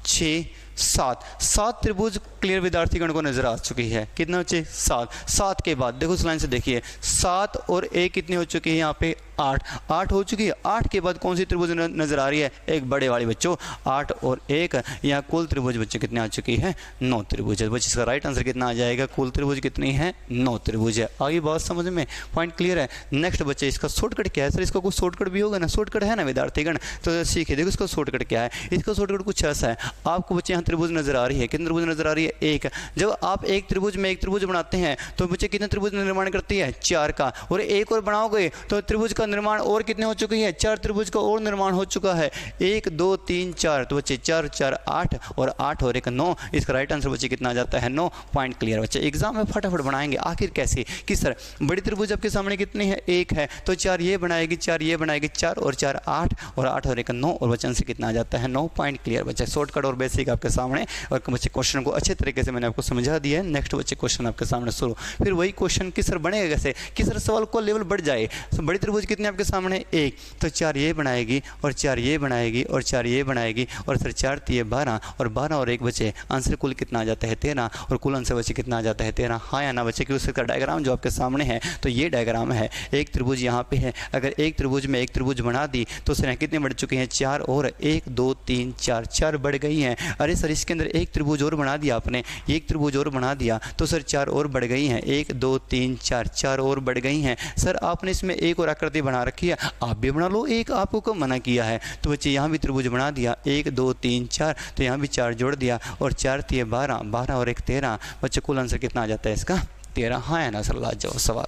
6 7 त्रिभुज क्लियर विद्यार्थीगण को नजर आ चुकी है। कितना बच्चे 7 के बाद देखो इस लाइन से देखिए 7 और 1 कितनी हो चुकी है यहाँ पे 8 हो चुकी है। 8 के बाद कौन सी त्रिभुज नजर आ रही है, एक बड़े वाली बच्चों 8 और 1, यहाँ कुल त्रिभुज बच्चे कितने आ चुकी है 9 त्रिभुज है। बच्चे इसका राइट आंसर कितना आ जाएगा, कुल त्रिभुज कितनी है 9 त्रिभुज है। आगे बात समझ में, पॉइंट क्लियर है। नेक्स्ट बच्चे इसका शॉर्टकट क्या है, सर इसका कुछ शॉर्टकट भी होगा ना, शॉर्टकट है ना विद्यार्थीगण, तो सीखिए। देखो इसका शॉर्टकट क्या है, इसका शॉर्टकट कुछ ऐसा है। आपको बच्चे यहाँ त्रिभुज नजर आ रही है, कितनी त्रिभुज नजर आ रही है 1। जब आप एक त्रिभुज में एक त्रिभुज बनाते हैं तो बच्चे कितने त्रिभुज निर्माण करती है 4 का, और एक और बनाओगे तो त्रिभुज का निर्माण और कितने हो चुकी है 4 त्रिभुज का और निर्माण हो चुका है 1 2 3 4, तो बच्चे 4 4 8 और 8 और 1 9। इसका राइट आंसर बच्चे कितना आ जाता है 9। पॉइंट क्लियर बच्चे, एग्जाम में फटाफट बनाएंगे। आखिर कैसे कि सर बड़ी त्रिभुज आपके सामने कितनी है 1 है, तो 4 ये बनाएगी 4 ये बनाएगी 4 और 4 8 और 8 और 1 9, और बच्चे आंसर कितना आ जाता है 9। पॉइंट क्लियर बच्चे, शॉर्टकट और बेसिक आपके सामने, और बच्चे क्वेश्चन को अच्छे तरीके से मैंने आपको समझा दिया है। नेक्स्ट बच्चे क्वेश्चन आपके सामने शुरू। फिर वही क्वेश्चन कि सर बनेगा कैसे कि सर सवाल को लेवल बढ़ जाए। तो बड़ी त्रिभुज कितनी आपके सामने 1, तो 4 ये बनाएगी और 4 ये बनाएगी और 4 ये बनाएगी, और सर 4 3 12 और 12 और 1 बचे, आंसर कुल कितना आ जाता है 13, और कुल आंसर बचे कितना आ जाता है 13। हाँ या ना बच्चे, कि उसका डायग्राम जो आपके सामने है, तो ये डायग्राम है। एक त्रिभुज यहाँ पे है, अगर एक त्रिभुज में एक त्रिभुज बना दी तो सर कितने बढ़ चुके हैं 4 और 1 2 3 4, 4 बढ़ गई हैं। अरे सर इसके अंदर एक त्रिभुज और बना दिया आपने, एक त्रिभुज और बना दिया तो सर 4 और बढ़ गई हैं, 1 2 3 4, 4 और बढ़ गई हैं। सर आपने इसमें एक और आकृति बना रखी है, आप भी बना लो, एक आपको कब मना किया है। तो बच्चे यहाँ भी त्रिभुज बना दिया 1 2 3 4, तो यहाँ भी 4 जोड़ दिया, और 4 3 12, 12 और 1 13, बच्चे कुल आंसर कितना आ जाता है इसका 13। हाँ या ना सर, लाजवाब सवाल।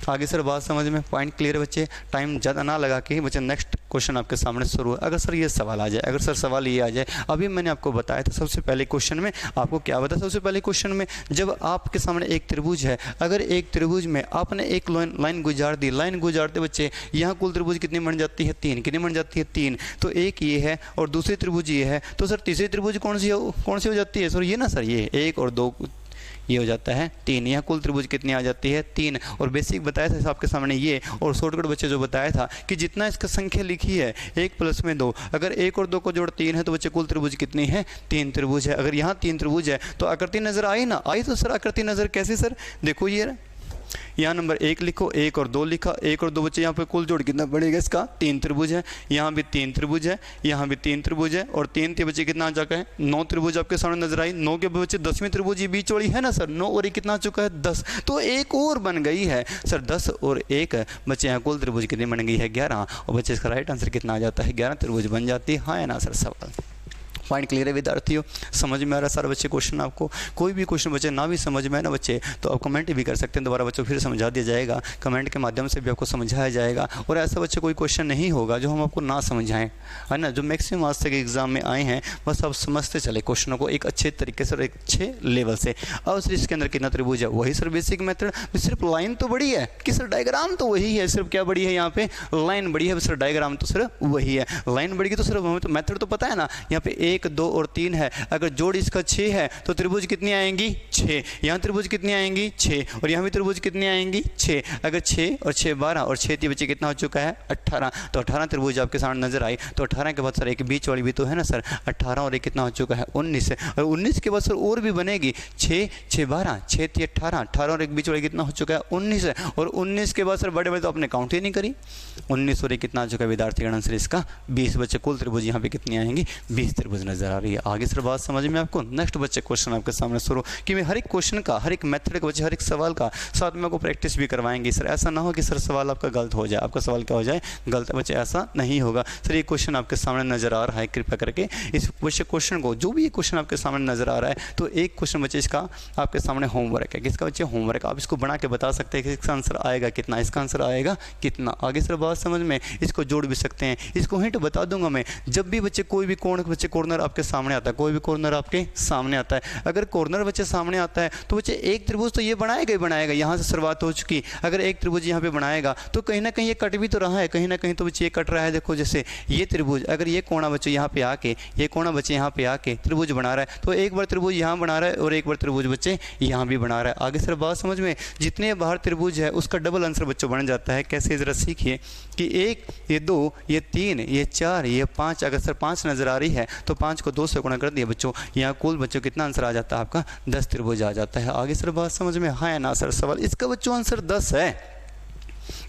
आगे सर बात समझ में, पॉइंट क्लियर है बच्चे, टाइम ज़्यादा ना लगा के बच्चे नेक्स्ट क्वेश्चन आपके सामने शुरू है। अगर सर ये सवाल आ जाए, अगर सर सवाल ये आ जाए, अभी मैंने आपको बताया था सबसे पहले क्वेश्चन में, आपको क्या बताया सबसे पहले क्वेश्चन में, जब आपके सामने एक त्रिभुज है, अगर एक त्रिभुज में आपने एक लाइन गुजार दी, लाइन गुजारते बच्चे यहाँ कुल त्रिभुज कितनी बन जाती है 3, कितनी बन जाती है 3, तो एक ये है और दूसरी त्रिभुज ये है, तो सर तीसरी त्रिभुज कौन सी हो जाती है सर, ये ना सर, ये 1 और 2 ये हो जाता है 3, यहाँ कुल त्रिभुज कितनी आ जाती है 3। और बेसिक बताया था आपके सामने ये, और शॉर्टकट बच्चे जो बताया था कि जितना इसका संख्या लिखी है 1 + में 2, अगर 1 और 2 को जोड़ 3 है तो बच्चे कुल त्रिभुज कितनी है 3 त्रिभुज है। अगर यहाँ 3 त्रिभुज है तो आकृति नजर आई ना, आई तो सर आकृति नजर कैसे सर, देखो ये यहाँ नंबर 1 लिखो, 1 और 2 लिखा, 1 और 2 बच्चे यहाँ पे कुल जोड़ कितना बढ़ेगा इसका 3 त्रिभुज है, यहाँ भी 3 त्रिभुज है, यहाँ भी 3 त्रिभुज है, और 3 के बच्चे कितना आ चुका है 9 त्रिभुज आपके सामने नजर आई, 9 के बच्चे 10वीं त्रिभुज ये बीच वाली है ना सर, 9 और 1 कितना आ चुका है 10, तो एक और बन गई है सर 10 और 1 बच्चे यहाँ कुल त्रिभुज कितनी बन गई है 11, और बच्चे इसका राइट आंसर कितना आ जाता है 11 त्रिभुज बन जाती है। हाँ या ना सर सवाल, पॉइंट क्लियर है विद्यार्थियों, समझ में आ रहा है सारा बच्चे क्वेश्चन आपको, कोई भी क्वेश्चन बच्चे ना भी समझ में आए ना बच्चे तो आप कमेंट भी कर सकते हैं, दोबारा बच्चों फिर समझा दिया जाएगा, कमेंट के माध्यम से भी आपको समझाया जाएगा। और ऐसा बच्चे कोई क्वेश्चन नहीं होगा जो हम आपको ना समझाएं, है ना, जो मैक्सिमम आज तक एग्जाम में आए हैं बस आप समझते चले क्वेश्चनों को एक अच्छे तरीके से और एक अच्छे लेवल से। अब सर इसके अंदर कितना त्रिभुज है, वही सर बेसिक मेथड, सिर्फ लाइन तो बड़ी है कि सर डायग्राम तो वही है, सिर्फ क्या बड़ी है यहाँ पे लाइन बड़ी है, सर डायग्राम तो सिर्फ वही है, लाइन बड़ी तो सिर्फ हमें तो मेथड तो पता है ना, यहाँ पे 1 2 और 3 है, अगर जोड़ इसका 6 है तो त्रिभुज कितनी आएंगी 6, यहाँ त्रिभुज कितनी आएंगी 6, और यहाँ भी त्रिभुज कितनी आएंगी 6, अगर 6 और 6 12 और 6 के बच्चे कितना हो चुका है 18, तो 18 त्रिभुज आपके सामने नजर आई, तो 18 के बाद सर एक बीच वाली भी तो है ना सर 18 और एक कितना हो चुका है 19, और 19 के बाद सर और भी बनेगी 6 6 12 6 3 18, 18 और एक बीच वाली कितना हो चुका है 19, और 19 के बाद सर बड़े बड़े तो आपने काउंट ही नहीं करी, 19 और एक कितना आ चुका है विद्यार्थी गण आंसर इसका 20, बच्चे कुल त्रिभुज यहाँ पे कितनी आएंगी 20 त्रिभुज नजर आ रही है। आगे सर बात समझ में आपको, नेक्स्ट बच्चे क्वेश्चन आपके सामने शुरू कि मैं हर एक क्वेश्चन का, हर एक मेथड का बच्चे हर एक सवाल का साथ में आपको प्रैक्टिस भी करवाएंगे सर, ऐसा ना हो कि सर सवाल आपका गलत हो जाए, आपका सवाल क्या हो जाए गलत, बच्चे ऐसा नहीं होगा सर। ये क्वेश्चन आपके सामने नजर आ रहा है, कृपया करके इस क्वेश्चन को, जो भी ये क्वेश्चन आपके सामने नजर आ रहा है तो एक क्वेश्चन बच्चे इसका आपके सामने होमवर्क है, किसका बच्चे होमवर्क, आप इसको बना के बता सकते हैं कि इसका आंसर आएगा कितना, इसका आंसर आएगा कितना। आगे सर बात समझ में, इसको जोड़ भी सकते हैं, इसको हिंट बता दूंगा मैं, जब भी बच्चे कोई भी बच्चे कॉर्नर आपके सामने आता है, कोई भी कॉर्नर आपके सामने आता है, अगर कॉर्नर बच्चे सामने आता है तो बच्चे एक त्रिभुज तो ये बनाएगा ही बनाएगा, यहाँ से शुरुआत हो चुकी, अगर एक त्रिभुज यहाँ पे बनाएगा तो कहीं ना कहीं ये कट भी तो रहा है, कहीं ना कहीं तो बच्चे ये कट रहा है, देखो जैसे ये त्रिभुज, अगर ये कोना बच्चे यहाँ पे आके, ये कोना बच्चे यहाँ पे आके त्रिभुज बना रहा है, तो एक बार त्रिभुज यहाँ बना रहा है और एक बार त्रिभुज बच्चे यहाँ भी बना रहा है। आगे सर बात समझ में, जितने बाहर त्रिभुज है उसका डबल आंसर बच्चों बन जाता है, कैसे जरा सीखिए कि 1 ये 2 ये 3 ये 4 ये 5, अगर सर 5 नजर आ रही है तो 5 को 2 से गुणा कर दिया बच्चों, यहाँ कुल बच्चों कितना आंसर आ जाता है आपका 10 त्रिभुज आ जाता है। आगे सर बात समझ में, हाँ या ना सर सवाल, इसका बच्चों आंसर 10 है,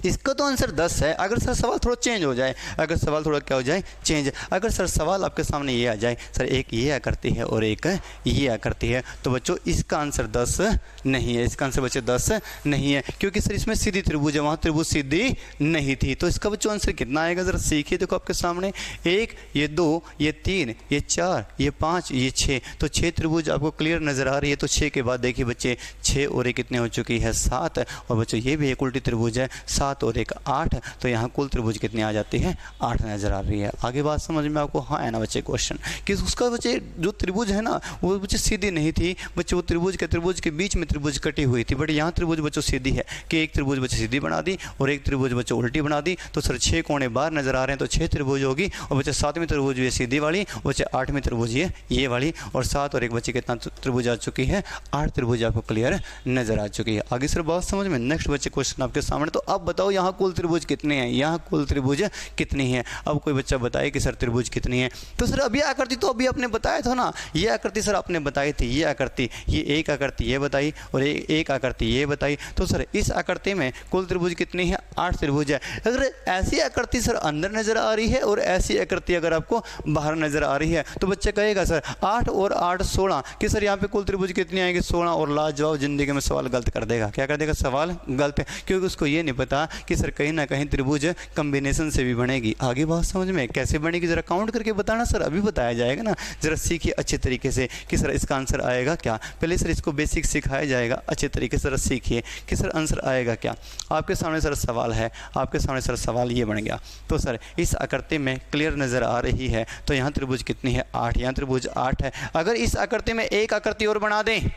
इसका तो आंसर 10 है। अगर सर सवाल थोड़ा चेंज हो जाए, अगर सवाल थोड़ा क्या हो जाए चेंज, अगर सर सवाल आपके सामने ये आ जाए सर एक ये आकृति है और एक ये आकृति है, तो बच्चों इसका आंसर 10 नहीं है, इसका आंसर बच्चों 10 नहीं है, क्योंकि सर इसमें सीधी त्रिभुज है, वहाँ त्रिभुज सीधी नहीं थी, तो इसका बच्चों आंसर कितना आएगा जरा सीखिए, देखो आपके सामने 1 ये 2 ये 3 ये 4 ये 5 ये 6, तो 6 त्रिभुज आपको क्लियर नजर आ रही है। तो 6 के बाद देखिए बच्चे 6 और एक कितने हो चुकी है 7, और बच्चों ये भी एक उल्टी त्रिभुज है 7 और एक 8, तो यहाँ कुल त्रिभुज कितनी आ जाती है 8 नजर आ रही है। आगे बात समझ में आपको, हाँ है ना बच्चे क्वेश्चन कि उसका बच्चे जो त्रिभुज है ना वो बच्चे सीधी नहीं थी बच्चे, वो त्रिभुज के बीच में त्रिभुज कटी हुई थी, बट यहाँ त्रिभुज बच्चों सीधी है कि एक त्रिभुज बच्चे सीधी बना दी और एक त्रिभुज बच्चों उल्टी बना दी, तो सर 6 कोने बाहर नजर आ रहे हैं, तो 6 त्रिभुज होगी, और बच्चे 7वीं त्रिभुज ये सीधी वाली, बच्चे 8वीं त्रिभुज ये वाली, और 7 और एक बच्चे कितना त्रिभुज आ चुकी है 8 त्रिभुज आपको क्लियर नजर आ चुकी है। आगे सर बात समझ में, नेक्स्ट बच्चे क्वेश्चन आपके सामने, तो अब बताओ यहाँ कुल त्रिभुज कितने हैं, यहाँ कुल त्रिभुज कितनी है। अब कोई बच्चा बताए कि सर त्रिभुज कितनी है, तो सर अब ये आकृति तो अभी आपने बताया था ना, ये आकृति सर आपने बताई थी, ये आकृति, ये एक आकृति ये बताई और एक आकृति ये बताई, तो सर इस आकृति में कुल त्रिभुज कितनी है 8 त्रिभुज है। अगर ऐसी आकृति सर अंदर नजर आ रही है और ऐसी आकृति अगर आपको बाहर नजर आ रही है, तो बच्चा कहेगा सर 8 और 8 16 कि सर यहाँ पे कुल त्रिभुज कितनी आएगी 16, और लाजवाब जिंदगी में सवाल गलत कर देगा, क्या कर देगा सवाल गलत है, क्योंकि उसको ये नहीं पता कि सर कहीं ना कहीं त्रिभुज कॉम्बिनेशन से भी बनेगी। आगे बात समझ में कैसे बनेगी ज़रा काउंट करके बताना सर, अभी बताया जाएगा ना, ज़रा सीखिए अच्छे तरीके से कि सर इसका आंसर आएगा क्या। पहले सर इसको बेसिक सिखाया जाएगा अच्छे तरीके से, सर सीखिए कि सर आंसर आएगा क्या। आपके सामने सर सवाल है, आपके सामने सर सवाल ये बन गया। तो सर इस आकृति में क्लियर नज़र आ रही है, तो यहाँ त्रिभुज कितनी है 8, यहाँ त्रिभुज 8 है। अगर इस आकृति में एक आकृति और बना दें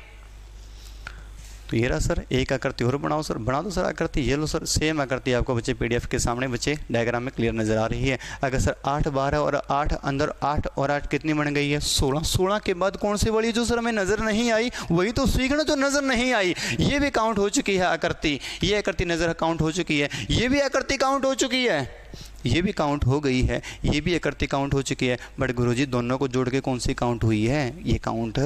तो ये रहा सर, एक आकृति और बनाओ सर, बना दो सर आकृति, ये लो सर सेम आकृति आपको बच्चे पीडीएफ के सामने बच्चे डायग्राम में क्लियर नज़र आ रही है। अगर सर 8 12 और 8 अंदर 8 और 8 कितनी बन गई है 16। 16 के बाद कौन सी बड़ी जो सर हमें नज़र नहीं आई, वही तो सीखना जो नज़र नहीं आई। ये भी काउंट हो चुकी है आकृति, ये आकृति नज़र काउंट हो चुकी है, ये भी आकृति काउंट हो चुकी है, ये भी काउंट हो गई है, ये भी आकृति काउंट हो चुकी है। बट गुरुजी दोनों को जोड़ के कौन सी काउंट हुई है, ये काउंट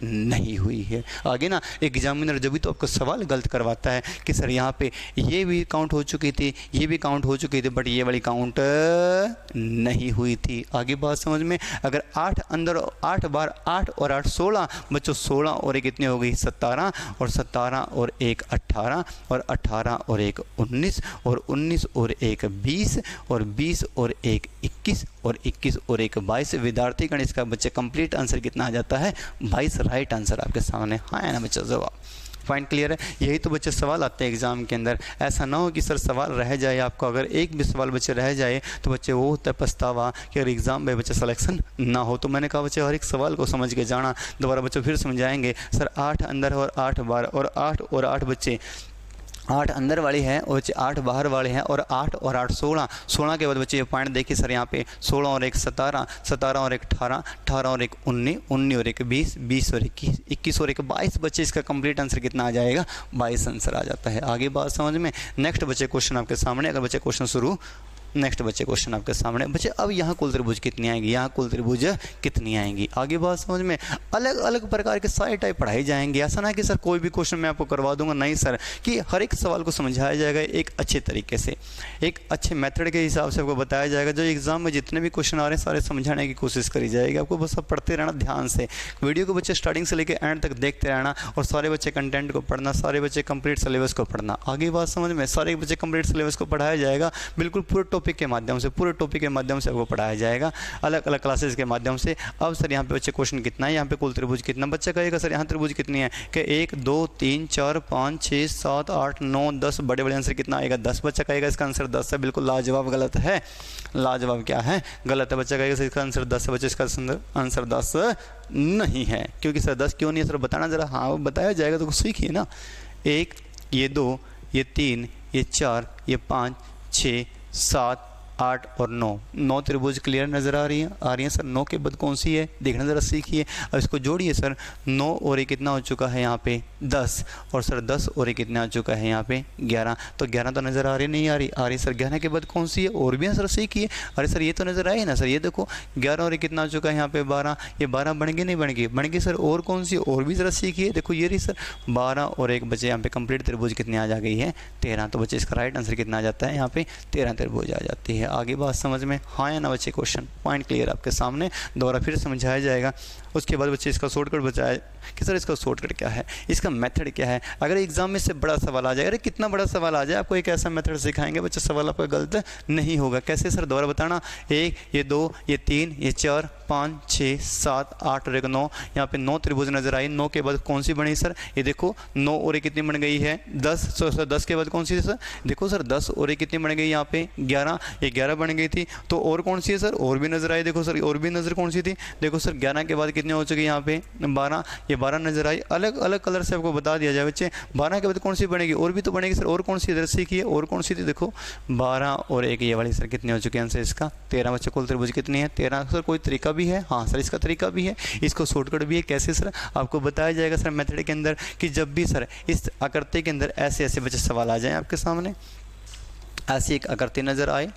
नहीं हुई है। आगे ना एग्जामिनर जब भी तो आपको सवाल गलत करवाता है कि सर यहाँ पे ये भी काउंट हो चुकी थी, ये भी काउंट हो चुकी थी, बट ये वाली काउंट नहीं हुई थी। आगे बात समझ में। अगर 8 अंदर 8 बार 8 और 8 16 बच्चों, 16 और 1 कितनी हो गई 17, और 17 और 1 18, और 18 और 1 19, और 19 और 1 20, और 20 और 1 21, और 21 और 1 22। विद्यार्थी गण इसका बच्चे कंप्लीट आंसर कितना आ जाता है 22। राइट आंसर आपके सामने हाँ है ना बच्चा, जवाब। पॉइंट क्लियर है। यही तो बच्चे सवाल आते हैं एग्जाम के अंदर। ऐसा ना हो कि सर सवाल रह जाए आपको, अगर एक भी सवाल बच्चे रह जाए तो बच्चे वो होता है पछतावा कि अगर एग्जाम में बच्चे सिलेक्शन ना हो। तो मैंने कहा बच्चे हर एक सवाल को समझ के जाना। दोबारा बच्चे फिर समझाएंगे सर 8 अंदर और 8 बाहर, और 8 और 8 बच्चे 8 अंदर वाले हैं और 8 बाहर वाले हैं, और 8 और 8 16। 16 के बाद बच्चे ये पॉइंट देखिए सर यहाँ पे 16 और 1 17, 17 और 1 18, 18 और 1 19, 19 और 1 20, 20 और 21, 21 और 1 22। बच्चे इसका कंप्लीट आंसर कितना आ जाएगा 22 आंसर आ जाता है। आगे बात समझ में। नेक्स्ट बच्चे क्वेश्चन आपके सामने, अगर बच्चे क्वेश्चन शुरू नेक्स्ट बच्चे क्वेश्चन आपके सामने। बच्चे अब यहाँ कुल त्रिभुज कितनी आएंगी, यहाँ कुल त्रिभुज कितनी आएंगी। आगे बात समझ में। अलग अलग प्रकार के सारे टाइप पढ़ाई जाएंगे। ऐसा ना कि सर कोई भी क्वेश्चन मैं आपको करवा दूंगा, नहीं सर, कि हर एक सवाल को समझाया जाएगा एक अच्छे तरीके से, एक अच्छे मेथड के हिसाब से आपको बताया जाएगा। जो एग्जाम में जितने भी क्वेश्चन आ रहे हैं सारे समझाने की कोशिश करी जाएगी। आपको बस अब पढ़ते रहना ध्यान से, वीडियो को बच्चे स्टार्टिंग से लेकर एंड तक देखते रहना, और सारे बच्चे कंटेंट को पढ़ना, सारे बच्चे कंप्लीट सिलेबस को पढ़ना। आगे बात समझ में। सारे बच्चे कंप्लीट सिलेबस को पढ़ाया जाएगा, बिल्कुल पूरे टॉपिक के माध्यम से, पूरे टॉपिक के माध्यम से आपको पढ़ाया जाएगा, अलग अलग क्लासेस के माध्यम से। अब सर यहाँ पे बच्चे क्वेश्चन कितना है, यहाँ पे कुल त्रिभुज कितना, बच्चा कहेगा सर यहाँ त्रिभुज कितनी है कि 1 2 3 4 5 6 7 8 9 10। बड़े बड़े आंसर कितना आएगा 10। बच्चा कहेगा इसका आंसर 10 है, बिल्कुल लाजवाब गलत है। लाजवाब क्या है, गलत है। बच्चा कहेगा सर इसका आंसर 10 है, बच्चे इसका आंसर 10 नहीं है। क्योंकि सर 10 क्यों नहीं है सर बताना जरा। हाँ वो बताया जाएगा तो सीखिए ना। 1 ये 2 ये 3 ये 4 ये 5 6 7 8 और 9 त्रिभुज क्लियर नज़र आ रही हैं सर। 9 के बाद कौन सी है देखना ज़रा सीखिए। अब इसको जोड़िए सर, 9 और 1 कितना हो चुका है यहाँ पे 10, और सर 10 और 1 कितना हो चुका है यहाँ पे 11। तो 11 तो नज़र आ रही नहीं आ रही सर। 11 के बाद कौन सी है और भी है सर सीखिए। अरे सर ये तो नज़र आई है ना सर, ये देखो 11 और 1 कितना हो चुका है यहाँ पे 12। ये 12 बन गए नहीं बन गए, बन गए सर। और कौन सी और भी ज़रा सीखिए। देखो ये रही सर 12 और 1 बचे यहाँ पे कंप्लीट त्रिभुज कितनी आ जा गई है 13। तो बच्चे इसका राइट आंसर कितना आ जाता है यहाँ पे 13 त्रिभुज आ जाती है। आगे बात समझ में हाँ या ना बच्चे। क्वेश्चन पॉइंट क्लियर आपके सामने, दोबारा फिर समझाया जाएगा। उसके बाद बच्चे इसका शॉर्टकट बताया कि सर इसका शॉर्टकट क्या है, इसका मेथड क्या है। अगर एग्जाम में से बड़ा सवाल आ जाए, अरे कितना बड़ा सवाल आ जाए, आपको एक ऐसा मेथड सिखाएंगे बच्चे सवाल आपका गलत नहीं होगा। कैसे सर दोबारा बताना। 1 ये 2 ये 3 ये 4 5 6 7 8 और 1 9। यहाँ पे 9 त्रिभुज नजर आई। 9 के बाद कौन सी बनी सर, ये देखो 9 और 1 कितनी बन गई है 10। सर 10 के बाद कौन सी है सर, देखो सर 10 और 1 कितनी बन गई यहाँ पे 11। ये 11 बन गई थी। तो और कौन सी है सर, और भी नजर आई। देखो सर और भी नजर कौन सी थी, देखो सर 11 के बाद कितने हो चुके यहाँ पे 12। ये 12 नजर आई। अलग अलग कलर से आपको बता दिया जाए बच्चे। 12 के बाद कौन सी बनेगी, और भी तो बनेगी सर। और कौन सी इधर सीखिए, और कौन सी थी, देखो 12 और 1 ये वाली सर कितने हो चुके हैं आंसर इसका 13। बच्चे कुल त्रिभुज कितनी है 13। सर कोई तरीका भी है, हाँ सर इसका तरीका भी है, इसको शॉर्टकट भी है। कैसे सर आपको बताया जाएगा सर मेथड के अंदर, कि जब भी सर इस आकृति के अंदर ऐसे ऐसे बच्चे सवाल आ जाए आपके सामने, ऐसी एक आकृति नज़र आए,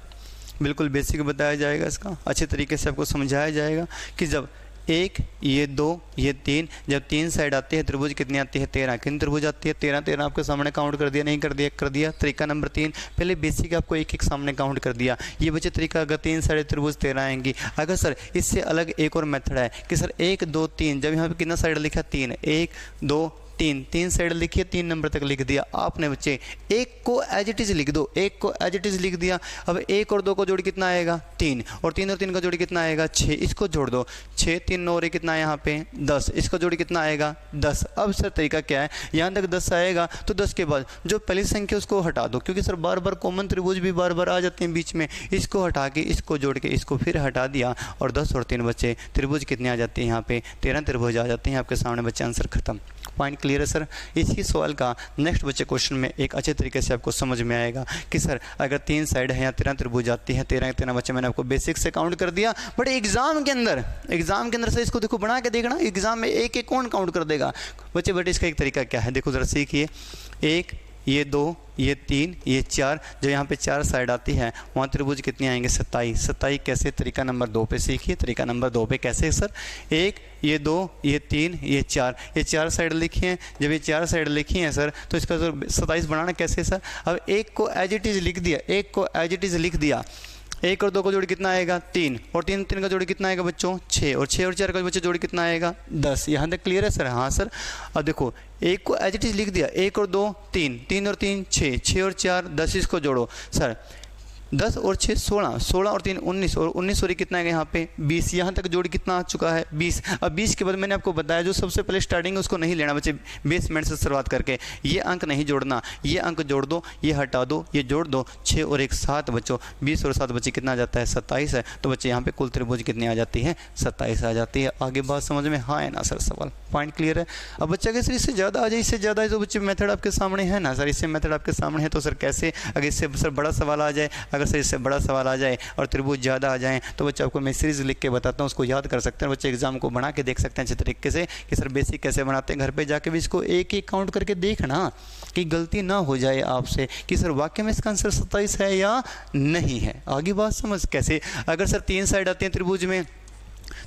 बिल्कुल बेसिक बताया जाएगा इसका, अच्छे तरीके से आपको समझाया जाएगा कि जब 1 ये 2 ये 3, जब 3 साइड आती है त्रिभुज कितनी आती है 13। कितनी त्रिभुज आती है 13। 13 आपके सामने काउंट कर दिया, नहीं कर दिया, कर दिया। तरीका नंबर 3, पहले बेसिक आपको एक एक सामने काउंट कर दिया। ये बच्चे तरीका, अगर 3 साइड त्रिभुज 13 आएंगी। अगर सर इससे अलग एक और मेथड है कि सर 1 2 3, जब यहाँ पे कितना साइड लिखा 3, 1 2 3, 3 साइड लिखिए, 3 नंबर तक लिख दिया आपने बच्चे। एक को एज इट इज लिख दो, एक को एज इट इज लिख दिया। अब 1 और 2 को जोड़ कितना आएगा 3, और 3 और 3 का जोड़ कितना आएगा 6, इसको जोड़ दो। 6 3 9 और ये कितना है यहाँ पे 10, इसका जोड़ कितना आएगा 10। अब सर तरीका क्या है, यहाँ तक 10 आएगा तो 10 के बाद जो पहली संख्या उसको हटा दो, क्योंकि सर बार बार कॉमन त्रिभुज भी बार बार आ जाते हैं बीच में। इसको हटा के इसको जोड़ के इसको फिर हटा दिया, और 10 और 3 बच्चे त्रिभुज कितने आ जाते हैं यहाँ पे 13 त्रिभुज आ जाते हैं आपके सामने बच्चे। आंसर खत्म। पॉइंट क्लियर है सर। इसी सवाल का नेक्स्ट बच्चे क्वेश्चन में एक अच्छे तरीके से आपको समझ में आएगा कि सर अगर 3 साइड है या 13 त्रिभुज आती है, 13 बच्चे मैंने आपको बेसिक से काउंट कर दिया। बट एग्जाम के अंदर से इसको देखो बना के देखना, एग्जाम में एक एक कौन काउंट कर देगा बच्चे। बट इसका एक तरीका क्या है देखो जरा सीखिए। 1, ये 2, ये 3, ये 4, जो यहाँ पे 4 साइड आती है वहाँ त्रिभुज कितने आएंगे 27। 27 कैसे, तरीका नंबर 2 पे सीखिए। तरीका नंबर 2 पे कैसे सर, 1, ये 2, ये 3, ये 4, ये 4 साइड लिखी हैं। जब ये 4 साइड लिखी हैं सर तो इसका जो 27 बनाना कैसे सर। अब 1 को एज इट इज़ लिख दिया, 1 को एज इट इज़ लिख दिया। 1 और 2 का जोड़ कितना आएगा 3, और 3 3 का जोड़ कितना आएगा बच्चों 6, और 6 और 4 का बच्चे जोड़ कितना आएगा 10। यहाँ तक क्लियर है सर। हाँ सर। अब देखो 1 को एज इट इज लिख दिया, 1 और 2 3, 3 और 3 6, 6 और 4 10, इसको जोड़ो सर। 10 और 6 16, 16 और 3 19, और 19 और कितना है यहाँ पे 20। यहाँ तक जोड़ कितना आ चुका है 20। अब 20 के बाद मैंने आपको बताया जो सबसे पहले स्टार्टिंग है उसको नहीं लेना बच्चे, बेसमेंट से शुरुआत करके। ये अंक नहीं जोड़ना, ये अंक जोड़ दो, ये हटा दो, ये जोड़ दो। 6 और 1 7 बच्चों, 20 और 7 बच्चे कितना आ जाता है 27 है। तो बच्चे यहाँ पे कुल त्रिभुज कितनी आ जाती है 27 आ जाती है। आगे बात समझ में हाँ है ना सर। सवाल पॉइंट क्लियर है। अब बच्चा अगर सर इससे ज़्यादा आ जाए, इससे ज़्यादा है तो बच्चे मेथड आपके सामने है ना सर। इससे मेथड आपके सामने है तो सर कैसे, अगर इससे सर बड़ा सवाल आ जाए, अगर सर इससे बड़ा सवाल आ जाए और त्रिभुज ज़्यादा आ जाए तो बच्चे आपको मैं सीरीज लिख के बताता हूँ, उसको याद कर सकते हैं बच्चे। एग्जाम को बना के देख सकते हैं अच्छे तरीके से कि सर बेसिक कैसे बनाते हैं। घर पे जाके भी इसको एक एक काउंट करके देखना कि गलती ना हो जाए आपसे कि सर वाकई में इसका आंसर 27 है या नहीं है। आगे बात समझ कैसे। अगर सर 3 साइड आती हैं त्रिभुज में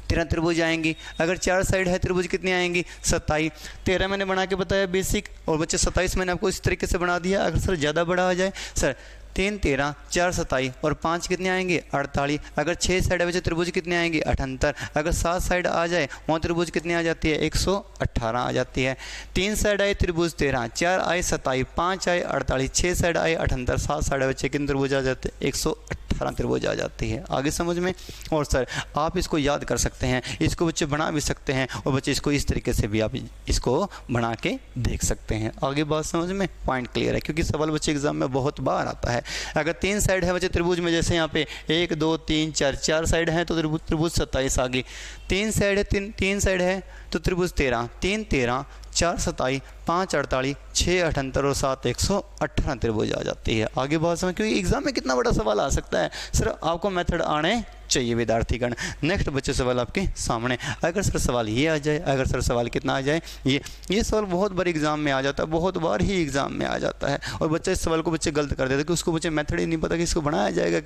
13 त्रिभुज आएंगी। अगर 4 साइड है त्रिभुज कितनी आएंगी 27। 13 मैंने बना के बताया बेसिक, और बच्चे 27 मैंने आपको इस तरीके से बना दिया। अगर सर ज़्यादा बड़ा आ जाए सर 3 13, 4 27 और 5 कितने आएंगे 48। अगर 6 साइड बच्चे त्रिभुज कितने आएंगे 78। अगर 7 साइड आ जाए वहाँ त्रिभुज कितनी आ जाती है 118 आ जाती है। 3 साइड आए त्रिभुज 13, 4 आए 27, 5 आए 48, 6 साइड आए 78, 7 साइड बच्चे कितने त्रिभुज आ जाते हैं 118 त्रिभुज आ जाती है। आगे समझ में। और सर आप इसको याद कर सकते हैं, इसको बच्चे बना भी सकते हैं, और बच्चे इसको इस तरीके से भी आप इसको बना के देख सकते हैं। आगे बात समझ में। पॉइंट क्लियर है, क्योंकि सवाल बच्चे एग्जाम में बहुत बार आता है। अगर 3 साइड है बच्चे त्रिभुज में, जैसे यहाँ पे 1 2 3 4, 4 साइड हैं तो त्रिभुज 27 आ गई। 3 साइड है 3 साइड है तो त्रिभुज 13, 3 13, 4 27, 5 48, 6 78 और 7 118 त्रिभुज आ जाती है। आगे बहुत समय, क्योंकि एग्जाम में कितना बड़ा सवाल आ सकता है सर, आपको मेथड आने चाहिए विद्यार्थीगण। नेक्स्ट बच्चे सवाल आपके सामने। अगर सर सवाल ये आ जाए, अगर सर सवाल कितना आ जाए ये सवाल बहुत बार एग्जाम में आ जाता है, बहुत बार ही एग्जाम में आ जाता है, और बच्चे इस सवाल को बच्चे गलत कर देते हैं कि उसको बच्चे मेथड ही नहीं पता कि इसको बनाया जाएगा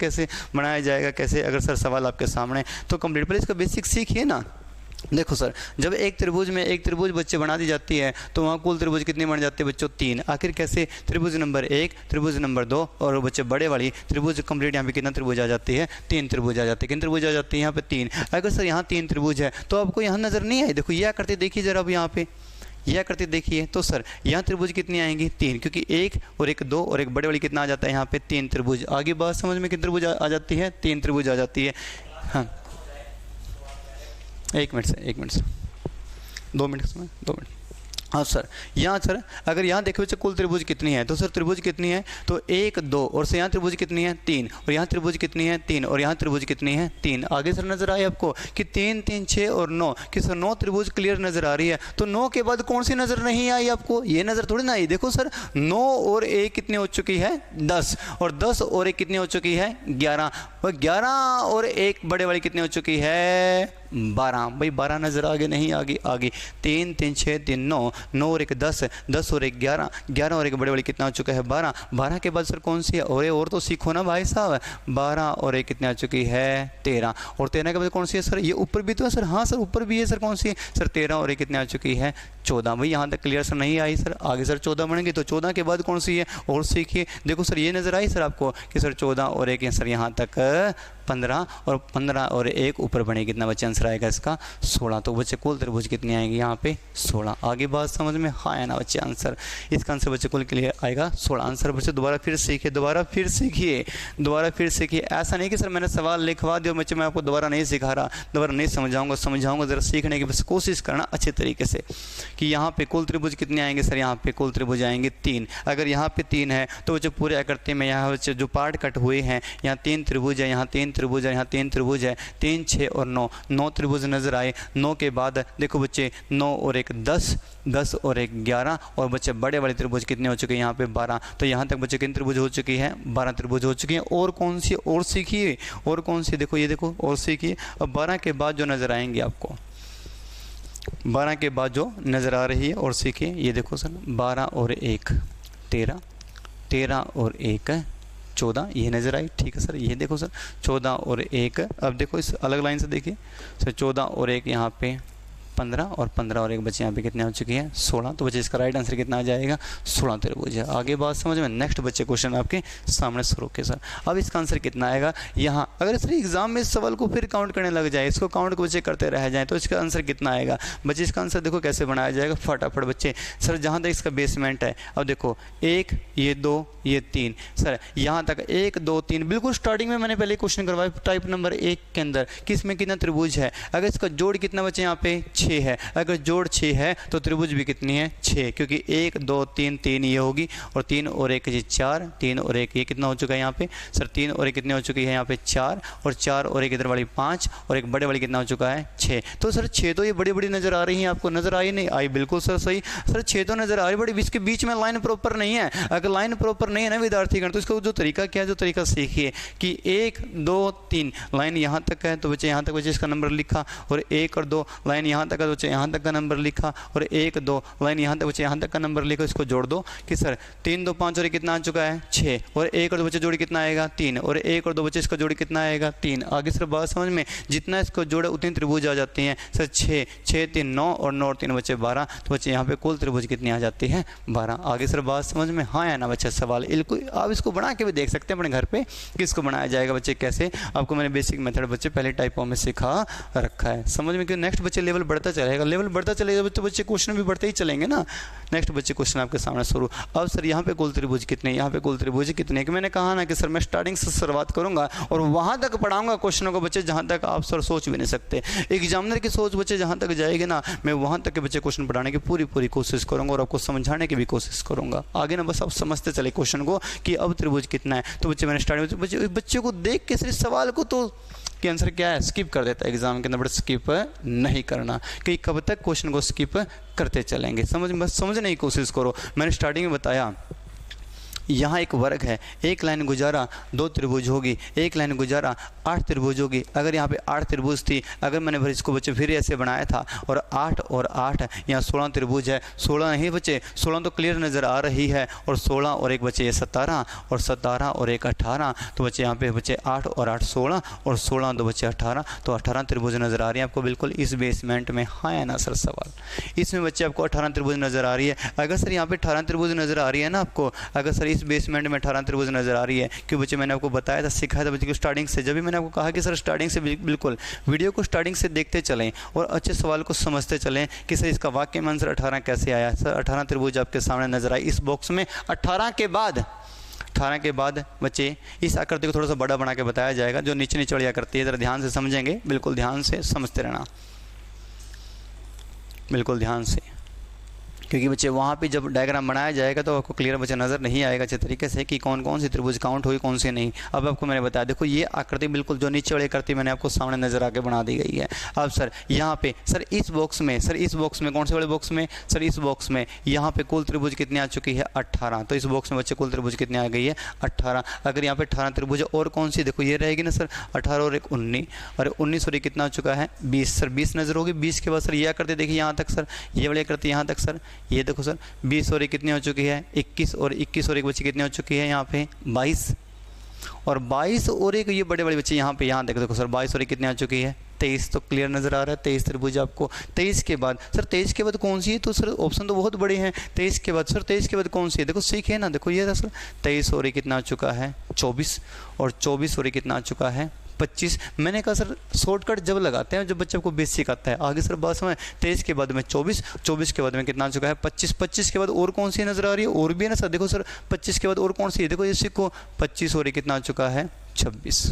कैसे। अगर सर सवाल आपके सामने तो कंप्लीट पर इसका बेसिक सीखिए ना। देखो सर, जब एक त्रिभुज में एक त्रिभुज बच्चे बना दी जाती है तो वहाँ कुल त्रिभुज कितने बन जाते हैं बच्चों 3। आखिर कैसे, त्रिभुज नंबर 1, त्रिभुज नंबर 2 और बच्चे बड़े वाली त्रिभुज कंप्लीट यहाँ पे कितना त्रिभुज आ जाती है 3 त्रिभुज आ जाती है। कितने त्रिभुज आ जाती है यहाँ पे 3। अगर सर यहाँ 3 त्रिभुज है तो आपको यहाँ नज़र नहीं आई, देखो यह करते देखिए जरा अब यहाँ पे यह करते देखिए तो सर यहाँ त्रिभुज कितनी आएंगी 3, क्योंकि 1 और 1 2 और एक बड़े वाली कितना आ जाता है यहाँ पे 3 त्रिभुज। आगे बात समझ में, कितने त्रिभुज आ जाती है 3 त्रिभुज आ जाती है। हाँ 1 मिनट से 2 मिनट समय 2 मिनट। हाँ सर, यहाँ सर अगर यहाँ देखो बच्चे कुल त्रिभुज कितनी है तो सर त्रिभुज कितनी है तो 1 2 और से यहाँ त्रिभुज कितनी है 3, और यहाँ त्रिभुज कितनी है 3, और यहाँ त्रिभुज कितनी है 3। आगे सर नजर आए आपको कि 3 3 6 और 9 कि सर 9 त्रिभुज क्लियर नजर आ रही है। तो 9 के बाद कौन सी नजर नहीं आई आपको, ये नजर थोड़ी ना आई। देखो सर 9 और 1 कितनी हो चुकी है 10, और 10 और 1 कितनी हो चुकी है 11, और 11 और 1 बड़े वाली कितनी हो चुकी है 12। भाई 12 नजर आगे नहीं आगे 3 3 6 3 9, 9 और 1 10, 10 और 1 11, 11 और 1 बड़े बड़े कितना हो चुका है 12। 12 के बाद सर कौन सी है, और तो सीखो ना भाई साहब। 12 और 1 कितनी आ चुकी है 13, और 13 के बाद कौन सी है सर, ये ऊपर भी तो है सर। हाँ सर ऊपर भी है सर, कौन सी है सर 13 और 1 कितनी आ चुकी है 14। भाई यहाँ तक क्लियर सर नहीं आई सर। आगे सर 14 बनेंगे तो 14 के बाद कौन सी है और सीखिए। देखो सर ये नजर आई सर आपको कि सर 14 और 1 सर यहाँ तक 15 और 15 और 1 ऊपर बढ़े कितना बच्चे आंसर आएगा इसका 16। तो बच्चे कुल त्रिभुज कितने आएंगे यहाँ पे 16। आगे बात समझ में हाँ है ना बच्चे आंसर, इसका आंसर बच्चे कुल क्लियर आएगा 16। आंसर बच्चे दोबारा फिर सीखिए, दोबारा फिर सीखिए। ऐसा नहीं कि सर मैंने सवाल लिखवा दिया बच्चे, मैं आपको दोबारा नहीं सिखा रहा, दोबारा नहीं समझाऊंगा। ज़रा सीखने की बस कोशिश करना अच्छे तरीके से कि यहाँ पे कुल त्रिभुज कितने आएंगे सर, यहाँ पे कुल त्रिभुज आएंगे 3। अगर यहाँ पे 3 है तो बच्चे पूरे आकृति में यहाँ बच्चे जो पार्ट कट हुए हैं, यहाँ 3 त्रिभुज है, यहाँ 3 त्रिभुज है, यहाँ 3 त्रिभुज है, 3, 6 और 9 त्रिभुज नजर आए। 9 के बाद देखो बच्चे 9 और 1 10, 10 और 1 11 और बच्चे बड़े वाले त्रिभुज कितने हो चुके हैं यहाँ पे 12। तो यहाँ तक बच्चे कितने त्रिभुज हो चुकी है 12 त्रिभुज हो चुकी हैं। और कौन सी और सीखिए, और कौन सी देखो ये देखो और सीखिए। अब 12 के बाद जो नज़र आएंगे आपको, 12 के बाद जो नज़र आ रही है और सीखिए। ये देखो सर 12 और 1 13, 13 और 1 14 ये नज़र आई, ठीक है सर। ये देखो सर 14 और 1, अब देखो इस अलग लाइन से देखिए सर 14 और 1 यहाँ पे 15 और 15 और 1 बच्चे यहाँ पे कितने हो चुके हैं 16। तो बच्चे इसका राइट आंसर कितना आ जाएगा 16 त्रिभुज है। आगे बात समझ में। नेक्स्ट बच्चे क्वेश्चन आपके सामने शुरू के सर। अब इसका आंसर कितना आएगा यहाँ, अगर सर एग्जाम में इस सवाल को फिर काउंट करने लग जाए, इसको काउंट को बच्चे करते रह जाए तो इसका आंसर कितना आएगा बच्चे। इसका आंसर देखो कैसे बनाया जाएगा फटाफट बच्चे। सर जहाँ तक इसका बेसमेंट है, अब देखो 1 ये 2 ये 3 सर, यहाँ तक 1 2 3 बिल्कुल स्टार्टिंग में मैंने पहले क्वेश्चन करवाया टाइप नंबर 1 के अंदर कि इसमें कितना त्रिभुज है। अगर इसका जोड़ कितना बच्चे यहाँ पे 6 है, अगर जोड़ 6 है तो त्रिभुज भी कितनी है 6, क्योंकि 1 2 3 3 ये होगी और 3 और 1 ये 4, 3 और 1 ये कितना हो चुका है यहाँ पे सर 3 और 1 कितने हो चुकी है यहाँ पे 4 और 4 और 1 इधर वाली 5 और एक बड़े वाली कितना हो चुका है 6। तो सर 6 तो ये बड़ी बड़ी नज़र आ रही हैं आपको, नज़र आई नहीं आई बिल्कुल सर सही सर 6 तो नज़र आ रही बड़ी, इसके बीच में लाइन प्रॉपर नहीं है। अगर लाइन प्रॉपर नहीं है ना विद्यार्थीगण तो इसका जो तरीका क्या है, जो तरीका सीखिए कि 1 2 3 लाइन यहाँ तक है तो बच्चे यहाँ तक बच्चे इसका नंबर लिखा, और 1 और 2 लाइन यहाँ तक है तो बच्चे यहाँ तक का नंबर लिखा, और 1 2 लाइन यहाँ तक बच्चे यहाँ तक का नंबर लिखा। इसको जोड़ दो कि सर 3 2 5 और कितना आ चुका है 6, और 1 और 2 बच्चे जोड़ी कितना आएगा 3, और 1 और 2 बच्चे इसका जोड़ी कितना आएगा 3। आगे सर बात समझ में, जितना इसको जोड़े उतनी त्रिभुज आ जाती हैं सर 6 6 3 9 और 9 और 3 बच्चे 12। तो बच्चे यहाँ पे कुल त्रिभुज कितनी आ जाती है 12। आगे सर बात समझ में हाँ या ना बच्चा सवाल। आप इसको बना के भी देख सकते हैं अपने घर पे कि इसको बनाया जाएगा बच्चे कैसे। आपको मैंने बेसिक मेथड बच्चे पहले टाइपों में सिखा रखा है समझ में, कि नेक्स्ट बच्चे लेवल बढ़ता चलेगा, लेवल बढ़ता चलेगा तो बच्चे क्वेश्चन भी बढ़ते ही चलेंगे ना। नेक्स्ट बच्चे क्वेश्चन आपके सामने शुरू। अब सर यहाँ पे कुल त्रिभुज कितने, यहाँ पे कुल त्रिभुज कितने, कि मैंने कहा ना कि सर मैं स्टार्टिंग से शुरुआत करूंगा और वहाँ तक पढ़ाऊंगा क्वेश्चनों को बच्चे जहाँ तक आप सर सोच भी नहीं सकते। एग्जामिनर की सोच बच्चे जहाँ तक जाएगी ना, मैं वहाँ तक के बच्चे क्वेश्चन पढ़ाने की पूरी कोशिश करूँगा और आपको समझाने की भी कोशिश करूँगा। आगे ना बस आप समझते चले क्वेश्चन को कि अब त्रिभुज कितना है। तो बच्चे मैंने स्टार्टिंग बच्चे को देख के सिर्फ सवाल को तो कि आंसर क्या है स्किप कर देता है एग्जाम के अंदर, बट स्किप नहीं करना कि कब तक क्वेश्चन को स्किप करते चलेंगे। बस समझने की कोशिश करो। मैंने स्टार्टिंग में बताया यहाँ एक वर्ग है, एक लाइन गुजारा 2 त्रिभुज होगी, एक लाइन गुजारा 8 त्रिभुज होगी। अगर यहाँ पे 8 त्रिभुज थी, अगर मैंने फिर इसको बच्चे फिर ऐसे बनाया था और 8 और 8 यहाँ 16 त्रिभुज है। 16 नहीं बच्चे 16 तो क्लियर नज़र आ रही है, और 16 और 1 बच्चे ये 17 और 17 और 1 18। तो बच्चे यहाँ पे बच्चे 8 और 8 16 और 16 2 बच्चे 18, तो 18 त्रिभुज नज़र आ रही है आपको बिल्कुल इस बेसमेंट में। हाँ या ना सर सवाल, इसमें बच्चे आपको 18 त्रिभुज नज़र आ रही है। अगर सर यहाँ पे 18 त्रिभुज नज़र आ रही है ना आपको, अगर सर इस बेसमेंट में 18 त्रिभुज नजर आ रही है, क्यों बच्चे मैंने आपको बताया था, सिखाया था बच्चे को स्टार्टिंग से। जब भी मैंने आपको कहा कि सर स्टार्टिंग से बिल्कुल वीडियो को स्टार्टिंग से देखते चलें और अच्छे सवाल को समझते चलें कि सर इसका वाक्य में आंसर 18 कैसे आया। सर 18 त्रिभुज आपके सामने नजर आए इस बॉक्स में। 18 के बाद बच्चे इस आकृति को थोड़ा सा बड़ा बना के बताया जाएगा, जो नीचे वाली आकृति है। जरा ध्यान से समझेंगे, बिल्कुल ध्यान से समझते रहना, बिल्कुल ध्यान से, क्योंकि बच्चे वहाँ पे जब डायग्राम बनाया जाएगा तो आपको क्लियर बच्चे नज़र नहीं आएगा अच्छे तरीके से कि कौन कौन सी त्रिभुज काउंट हुई कौन सी नहीं। अब आपको मैंने बताया, देखो ये आकृति बिल्कुल जो नीचे वाली आकृति मैंने आपको सामने नज़र आके बना दी गई है। अब सर यहाँ पे सर इस बॉक्स में कौन से वाले बॉक्स में सर इस बॉक्स में यहाँ पे कुल त्रिभुज कितनी आ चुकी है 18। तो इस बॉक्स में बच्चे कुल त्रिभुज कितनी आ गई है 18। अगर यहाँ पे 18 त्रिभुज और कौन सी देखो ये रहेगी ना सर 18 और 1 19, और 19 और 1 कितना आ चुका है 20। सर 20 नज़र होगी। 20 के बाद सर ये आकृति देखिए यहाँ तक सर, ये वाली आकृति यहाँ तक सर, ये देखो सर 20 और 1 कितनी हो चुकी है 21, और 21 और 1 बच्चे कितनी हो चुकी है यहाँ पे 22, और 22 और 1 ये बड़े बड़े बच्चे यहाँ पे यहाँ देखो सर 22 और 1 कितनी आ चुकी है 23 तो क्लियर नज़र आ रहा है, 23 त्रिभुज आपको। 23 के बाद सर 23 के बाद कौन सी है, तो सर ऑप्शन तो बहुत बड़े हैं। 23 के बाद सर 23 के बाद कौन सी है, देखो सीख है ना, देखो ये सर 23 और ये कितना आ चुका है 24, और 24 और ये कितना आ चुका है 25। मैंने कहा सर शॉर्टकट जब लगाते हैं जब बच्चे को बेसिक आता है। आगे सर बात समझ, 23 के बाद में 24, 24 के बाद में कितना आ चुका है 25, 25 के बाद और कौन सी नज़र आ रही है, और भी है ना सर, देखो सर 25 के बाद और कौन सी है, देखो ये सीखो 25 और ये कितना आ चुका है 26।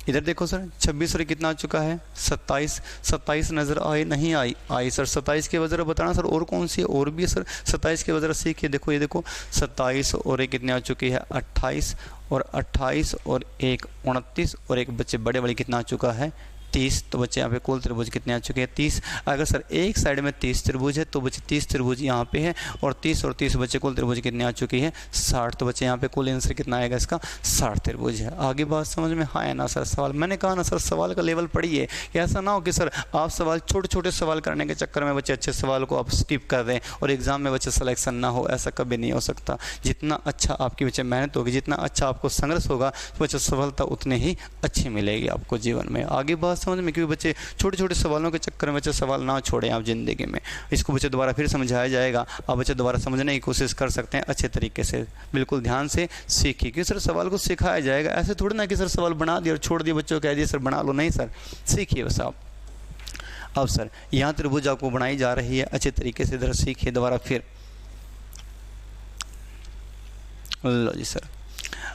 इधर देखो सर 26 और कितना आ चुका है 27, 27 नज़र आई नहीं आई सर। 27 के वजह बताना सर और कौन सी है, और भी है सर 27 के वजह सीखिए, देखो ये देखो 27 और एक कितने आ चुकी है 28, और 28 और एक 29, और एक बच्चे बड़े वाली कितना आ चुका है 30। तो बच्चे यहाँ पे कुल त्रिभुज कितने आ चुके हैं 30। अगर सर एक साइड में 30 त्रिभुज है तो बच्चे 30 त्रिभुज यहाँ पे है, और 30 और 30 बच्चे कुल त्रिभुज कितने आ चुकी है 60। तो बच्चे यहाँ पे कुल आंसर कितना आएगा इसका 60 त्रिभुज है। आगे बात समझ में हाँ है ना सर। सवाल मैंने कहा ना सर सवाल का लेवल पढ़िए, कि ऐसा ना हो कि सर आप सवाल छोटे छोटे सवाल करने के चक्कर में बच्चे अच्छे सवाल को आप स्किप कर दें और एग्जाम में बच्चे सिलेक्शन ना हो, ऐसा कभी नहीं हो सकता। जितना अच्छा आपकी बच्चे मेहनत होगी, जितना अच्छा आपको संघर्ष होगा, बच्चे सफलता उतनी ही अच्छी मिलेगी आपको जीवन में। आगे बात समझ में, क्योंकि बच्चे छोटे छोटे सवालों के चक्कर में बच्चे सवाल ना छोड़ें आप ज़िंदगी में। इसको बच्चे दोबारा फिर समझाया जाएगा, आप बच्चे दोबारा समझने की कोशिश कर सकते हैं अच्छे तरीके से, बिल्कुल ध्यान से सीखिए। क्योंकि सर सवाल को सिखाया जाएगा, ऐसे थोड़ी ना कि सर सवाल बना दिया और छोड़ दिया, बच्चों को कह दिया सर बना लो, नहीं सर सीखिए बस आप। अब सर यहाँ त्रिभुज आपको बनाई जा रही है, अच्छे तरीके से इधर सीखिए दोबारा फिर। लो जी सर,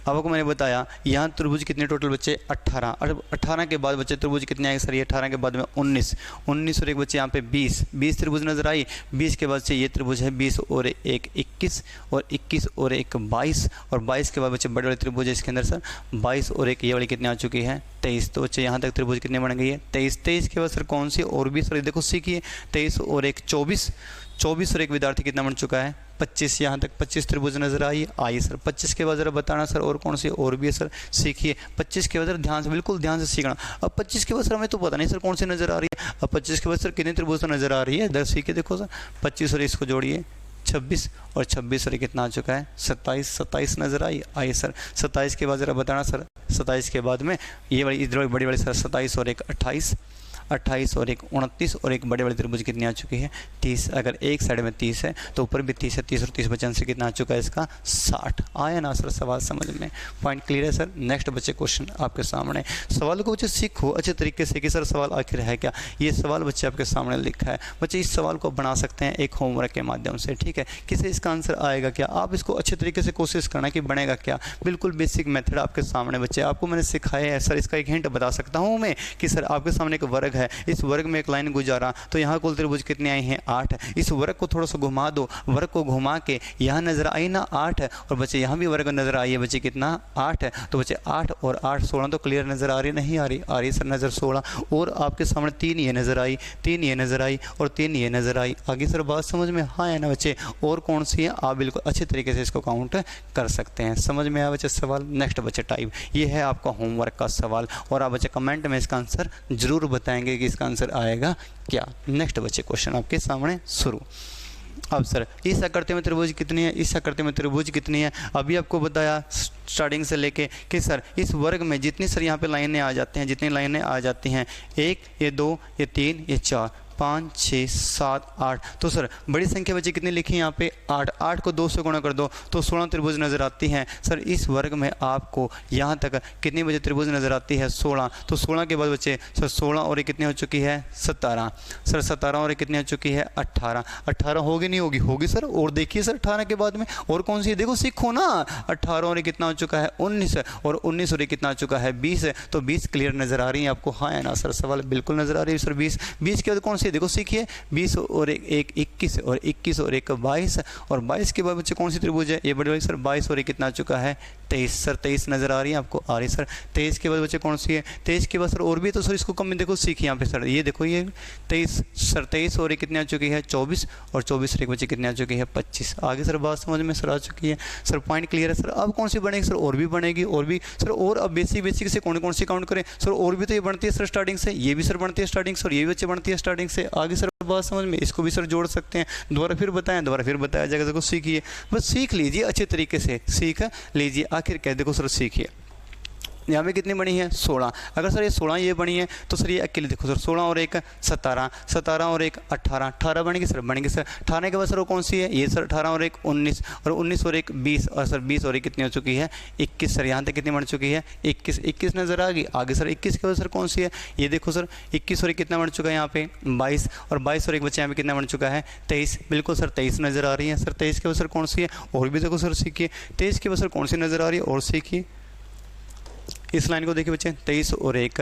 अब आपको मैंने बताया यहाँ त्रिभुज कितने टोटल बच्चे 18, 18 के बाद बच्चे त्रिभुज कितने आएंगे सर, ये 18 के बाद में 19, 19 और एक बच्चे यहाँ पे 20, 20 त्रिभुज नजर आई। 20 के बाद से ये त्रिभुज है 20 और एक 21, और 21 और एक 22, और 22 के बाद बच्चे बड़े बड़े त्रिभुज है इसके अंदर सर 22 और एक ये वाली कितने आ चुकी है 23। तो बच्चे यहाँ तक त्रिभुज कितने बन गई है 23। 23 के बाद सर कौन सी और भी सर देखो सीखिए, 23 और एक 24, 24 और एक विद्यार्थी कितना बन चुका है 25। यहाँ तक 25 त्रिभुज नजर आई सर। 25 के बाद जरा बताना सर और कौन सी और भी है सर सीखिए। 25 के बाद सर ध्यान से, बिल्कुल ध्यान से सीखना। अब 25 के बाद सर हमें तो पता नहीं सर कौन सी नजर आ रही है। अब 25 के बाद सर कितने त्रिभुज नजर आ रही है, इधर सीखिए देखो सर 25 और इसको जोड़िए 26, और 26 और कितना आ चुका है 27, 27 नजर आई सर। 27 के बाद जरा बताना सर, 27 के बाद में ये वाली इधर बड़ी वाली सर 27 और एक 28, 28 और एक 29, और एक बड़े बड़े त्रिभुज कितनी आ चुकी है 30। अगर एक साइड में 30 है तो ऊपर भी 30 है, 30 और 30 बचन से कितना आ चुका है इसका 60। आया ना सर सवाल समझ में, पॉइंट क्लियर है सर। नेक्स्ट बच्चे क्वेश्चन आपके सामने, सवाल को बच्चे सीखो अच्छे तरीके से कि सर सवाल आखिर है क्या। ये सवाल बच्चे आपके सामने लिखा है, बच्चे इस सवाल को बना सकते हैं एक होमवर्क के माध्यम से, ठीक है। किसे इसका आंसर आएगा क्या, आप इसको अच्छे तरीके से कोशिश करना कि बनेगा क्या। बिल्कुल बेसिक मेथड आपके सामने बच्चे, आपको मैंने सिखाया है सर। इसका एक हिंट बता सकता हूँ मैं कि सर आपके सामने एक वर्ग है, इस वर्ग में एक लाइन गुजारा तो यहाँ कुल त्रिभुज कितने आए हैं 8। इस वर्ग को थोड़ा सा घुमा दो, वर्ग को घुमा के यहाँ नजर आई ना 8, और बच्चे यहाँ भी वर्ग नजर आई है बच्चे कितना 8 है। तो बच्चे 8 और 8 16 तो क्लियर नजर आ रही नहीं आ रही सर नजर 16, और आपके सामने 3 ये नजर आई, 3 ये नजर आई, और 3 ये नजर आई। आगे सर बात समझ में हाँ है ना बच्चे, और कौन सी है आप बिल्कुल अच्छे तरीके से इसको काउंट कर सकते हैं। समझ में आया बच्चे सवाल। नेक्स्ट बच्चे टाइप, ये है आपका होमवर्क का सवाल, और आप बच्चे कमेंट में इसका आंसर जरूर बताएंगे कि इसका आंसर आएगा क्या। नेक्स्ट बच्चे क्वेश्चन आपके सामने शुरू। अब सर इस आकृति में त्रिभुज कितनी है, इस आकृति में त्रिभुज कितनी है। अभी आपको बताया स्टार्टिंग से लेके कि सर इस वर्ग में जितनी सर यहाँ पे लाइनें आ जाती हैं, जितनी लाइनें आ जाती हैं 1, ये 2, ये 3, ये 4, 5, 6, 7, 8, तो सर बड़ी संख्या बच्चे कितनी लिखी है यहाँ पे 8, 8 को 2 से गुणा कर दो तो 16 त्रिभुज नजर आती हैं। सर इस वर्ग में आपको यहाँ तक कितनी बच्चे त्रिभुज नजर आती है 16। तो 16 के बाद बच्चे सर 16 और ये कितनी हो चुकी है 17, सर 17 और ये कितनी हो चुकी है 18, 18 होगी नहीं होगी, होगी सर। और देखिए सर 18 के बाद में और कौन सी है, देखो सीखो ना, 18 और ये कितना हो चुका है 19, और 19 और ये कितना हो चुका है 20, तो 20 क्लियर नजर आ रही है आपको, हाँ है ना सर। सवाल बिल्कुल नजर आ रही है सर 20, 20 के बाद कौन सी देखो सीखिए 20 और एक 21, और 21 और एक 22, और 22 के बाद बच्चे कौन सी त्रिभुज है ये बड़ी वाली सर 22 और ये कितना चुका है 23, सर 23 नजर आ रही है आपको, आ रही सर। 23 के बाद बच्चे कौन सी है 23 के बाद सर और भी है, तो सर इसको कम में देखो सीखिए यहाँ पे सर, ये देखो ये 23 सर 23 और ये कितने आ चुकी है 24, और 24 और एक बच्चे कितने आ चुकी है 25। आगे सर बात समझ में सर आ चुकी है सर, पॉइंट क्लियर है सर। अब कौन सी बनेगी सर, और भी बनेगी, और भी सर, और अब बेसिक से कौन सी काउंट करें सर, और भी तो ये बनती है सर स्टार्टिंग से, ये भी सर बनती है स्टार्टिंग से, और ये भी बच्चे बनती है स्टार्टिंग से। आगे सर बात समझ में, इसको भी सर जोड़ सकते हैं, दोबारा फिर बताएं, दोबारा फिर बताया जाएगा। देखो सीखिए, बस सीख लीजिए अच्छे तरीके से, सीख लीजिए। आखिर क्या देखो सर सीखिए, यहाँ पे कितनी बनी है 16। अगर सर ये 16 ये बनी है तो सर ये अकेले देखो सर 16 और 1 17, 17 और 1 18, 18 बनेगी सर, बनेगी सर। 18 के बाद सर वो कौन सी है, ये सर 18 और 1 19, और 19 और 1 20, और सर 20 और 1 कितनी हो चुकी है 21 सर। यहाँ तक कितनी बन चुकी है 21, 21 नजर आ गई। आगे सर 21 के बाद सर कौन सी है, ये देखो सर 21 और 1 कितना बन चुका है यहाँ पे 22, और 22 और 1 बच्चे यहाँ पे कितना बन चुका है 23। बिल्कुल सर 23 नजर आ रही है सर। 23 के बाद सर कौन सी है, और भी देखो सर सीखिए। 23 के बाद सर कौन सी नजर आ रही है और सीखिए। इस लाइन को देखिए बच्चे, 23 और 1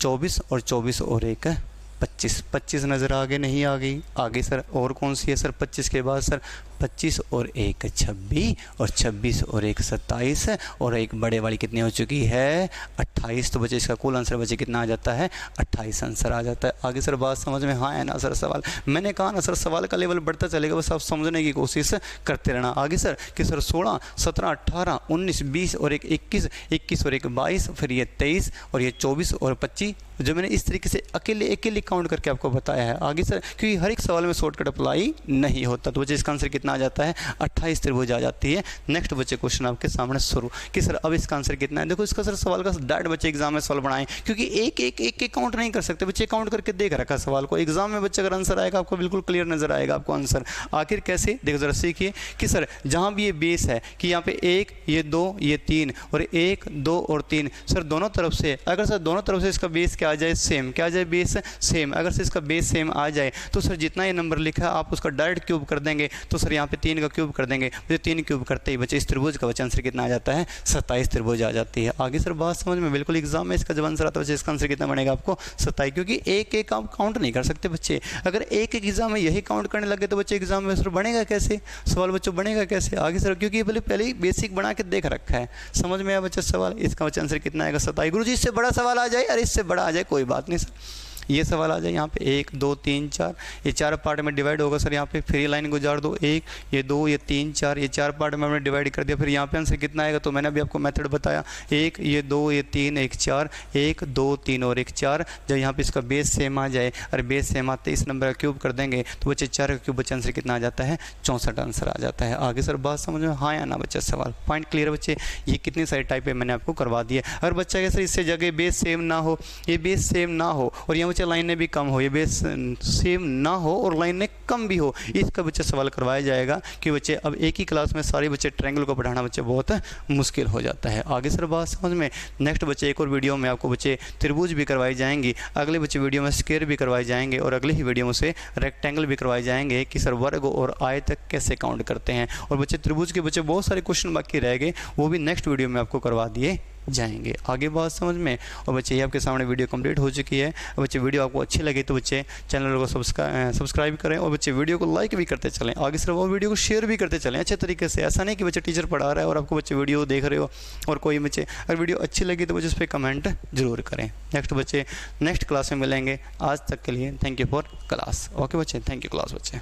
24, और 24 और 1 25, 25 नज़र आ गई नहीं आ गई। आगे सर और कौन सी है सर 25 के बाद सर 25 और 1 26, और 26 और 1 27, और एक बड़े वाली कितनी हो चुकी है 28। तो बच्चे इसका कुल आंसर बच्चे कितना आ जाता है 28 आंसर आ जाता है। आगे सर बात समझ में हाँ है ना सर। सवाल मैंने कहा ना सर, सवाल का लेवल बढ़ता चलेगा, बस आप समझने की कोशिश करते रहना। आगे सर कि सर 16 17 18 19 20 और 1 21, 21 और 1 22, फिर ये 23 और ये 24 और 25, जो मैंने इस तरीके से अकेले अकेले काउंट करके आपको बताया है। आगे सर क्योंकि हर एक सवाल में शॉर्टकट अप्लाई नहीं होता, तो बच्चे इसका आंसर कितना आ जाता है 28 त्रिभुज आ जाती है। नेक्स्ट बच्चे क्वेश्चन आपके सामने शुरू कि सर अब इसका आंसर कितना है। देखो इसका सर सवाल का डायरेक्ट बच्चे एग्जाम में सवाल बनाएं, क्योंकि एक एक एक एक काउंट नहीं कर सकते बच्चे, काउंट करके देख रखा सवाल को। एग्जाम में बच्चे अगर आंसर आएगा आपको बिल्कुल क्लियर नजर आएगा आपको आंसर। आखिर कैसे देखो जरा सीखिए कि सर जहाँ भी ये बेस है कि यहाँ पे 1 ये 2 ये 3 और 1 2 और 3, सर दोनों तरफ से अगर सर दोनों तरफ से इसका बेस क्या आ जाए सेम, क्या आ जाए बेस सेम। अगर से इसका बेस सेम आ जाए तो सर जितना ये नंबर लिखा है आप उसका डायरेक्ट क्यूब कर देंगे, तो सर यहाँ पे 3 का क्यूब कर देंगे। बच्चे 3 क्यूब करते ही बच्चे इस त्रिभुज का बच्चे आंसर कितना आ जाता है 27 त्रिभुज आ जाती है। आगे सर बात समझ में बिल्कुल एग्जाम में इसका जब आंसर आता है बच्चे इसका आंसर कितना बनेगा आपको 27, क्योंकि एक एक आप काउंट नहीं कर सकते बच्चे। अगर एक एक एग्जाम में यही काउंट करने लगे तो बच्चे एग्जाम में सर बनेगा कैसे सवाल, बच्चों बनेगा कैसे। आगे सर क्योंकि ये पहले ही बेसिक बना के देख रखा है, समझ में आया बच्चे सवाल। इसका बच्चे आंसर कितना आएगा 27। गुरुजी इससे बड़ा सवाल आ जाए, अरे इससे बड़ा आ जाए कोई बात नहीं सर, ये सवाल आ जाए यहाँ पे 1 2 3 4, ये 4 पार्ट में डिवाइड होगा सर। यहाँ पे फिर ये लाइन गुजार दो, 1 ये 2 ये 3 4, ये 4 पार्ट में हमने डिवाइड कर दिया। फिर यहाँ पे आंसर कितना आएगा, तो मैंने अभी आपको मेथड बताया, 1 ये 2 ये 3 1 4, 1 2 3 और 1 4। जब यहाँ पे इसका बेस सेम आ जाए और बेस सेम आते इस नंबर का क्यूब कर देंगे तो बच्चे 4 का क्यूब बच्चे आंसर कितना आ जाता है 64 आंसर आ जाता है। आगे सर बात समझ में हाँ या ना बच्चे सवाल पॉइंट क्लियर बच्चे। ये कितनी सारी टाइप है मैंने आपको करवा दिया। अगर बच्चा क्या सर इससे जगह बेस सेम ना हो, ये बेस सेम ना हो और यहाँ बच्चे लाइनें भी कम हो, ये बेस सेम ना हो और लाइनें कम भी हो, इसका बच्चे सवाल करवाया जाएगा कि बच्चे अब एक ही क्लास में सारे बच्चे ट्रायंगल को पढ़ाना बच्चे बहुत मुश्किल हो जाता है। आगे सर बात समझ में। नेक्स्ट बच्चे एक और वीडियो में आपको बच्चे त्रिभुज भी करवाई जाएंगी, अगले बच्चे वीडियो में स्क्वायर भी करवाए जाएंगे और अगले ही वीडियो में से रेक्टेंगल भी करवाए जाएंगे कि सर वर्ग और आयत कैसे काउंट करते हैं। और बच्चे त्रिभुज के बच्चे बहुत सारे क्वेश्चन बाकी रह गए, वो भी नेक्स्ट वीडियो में आपको करवा दिए जाएंगे। आगे बात समझ में। और बच्चे ये आपके सामने वीडियो कंप्लीट हो चुकी है। बच्चे वीडियो आपको अच्छी लगी तो बच्चे चैनल को सब्सक्राइब करें और बच्चे वीडियो को लाइक भी करते चलें। आगे सिर्फ वो वीडियो को शेयर भी करते चलें अच्छे तरीके से। ऐसा नहीं कि बच्चे टीचर पढ़ा रहा है और आपको बच्चे वीडियो देख रहे हो और कोई बच्चे अगर वीडियो अच्छी लगी तो बच्चे उस पर कमेंट जरूर करें। नेक्स्ट क्लास में मिलेंगे। आज तक के लिए thank you for class. Okay बच्चे, थैंक यू क्लास बच्चे।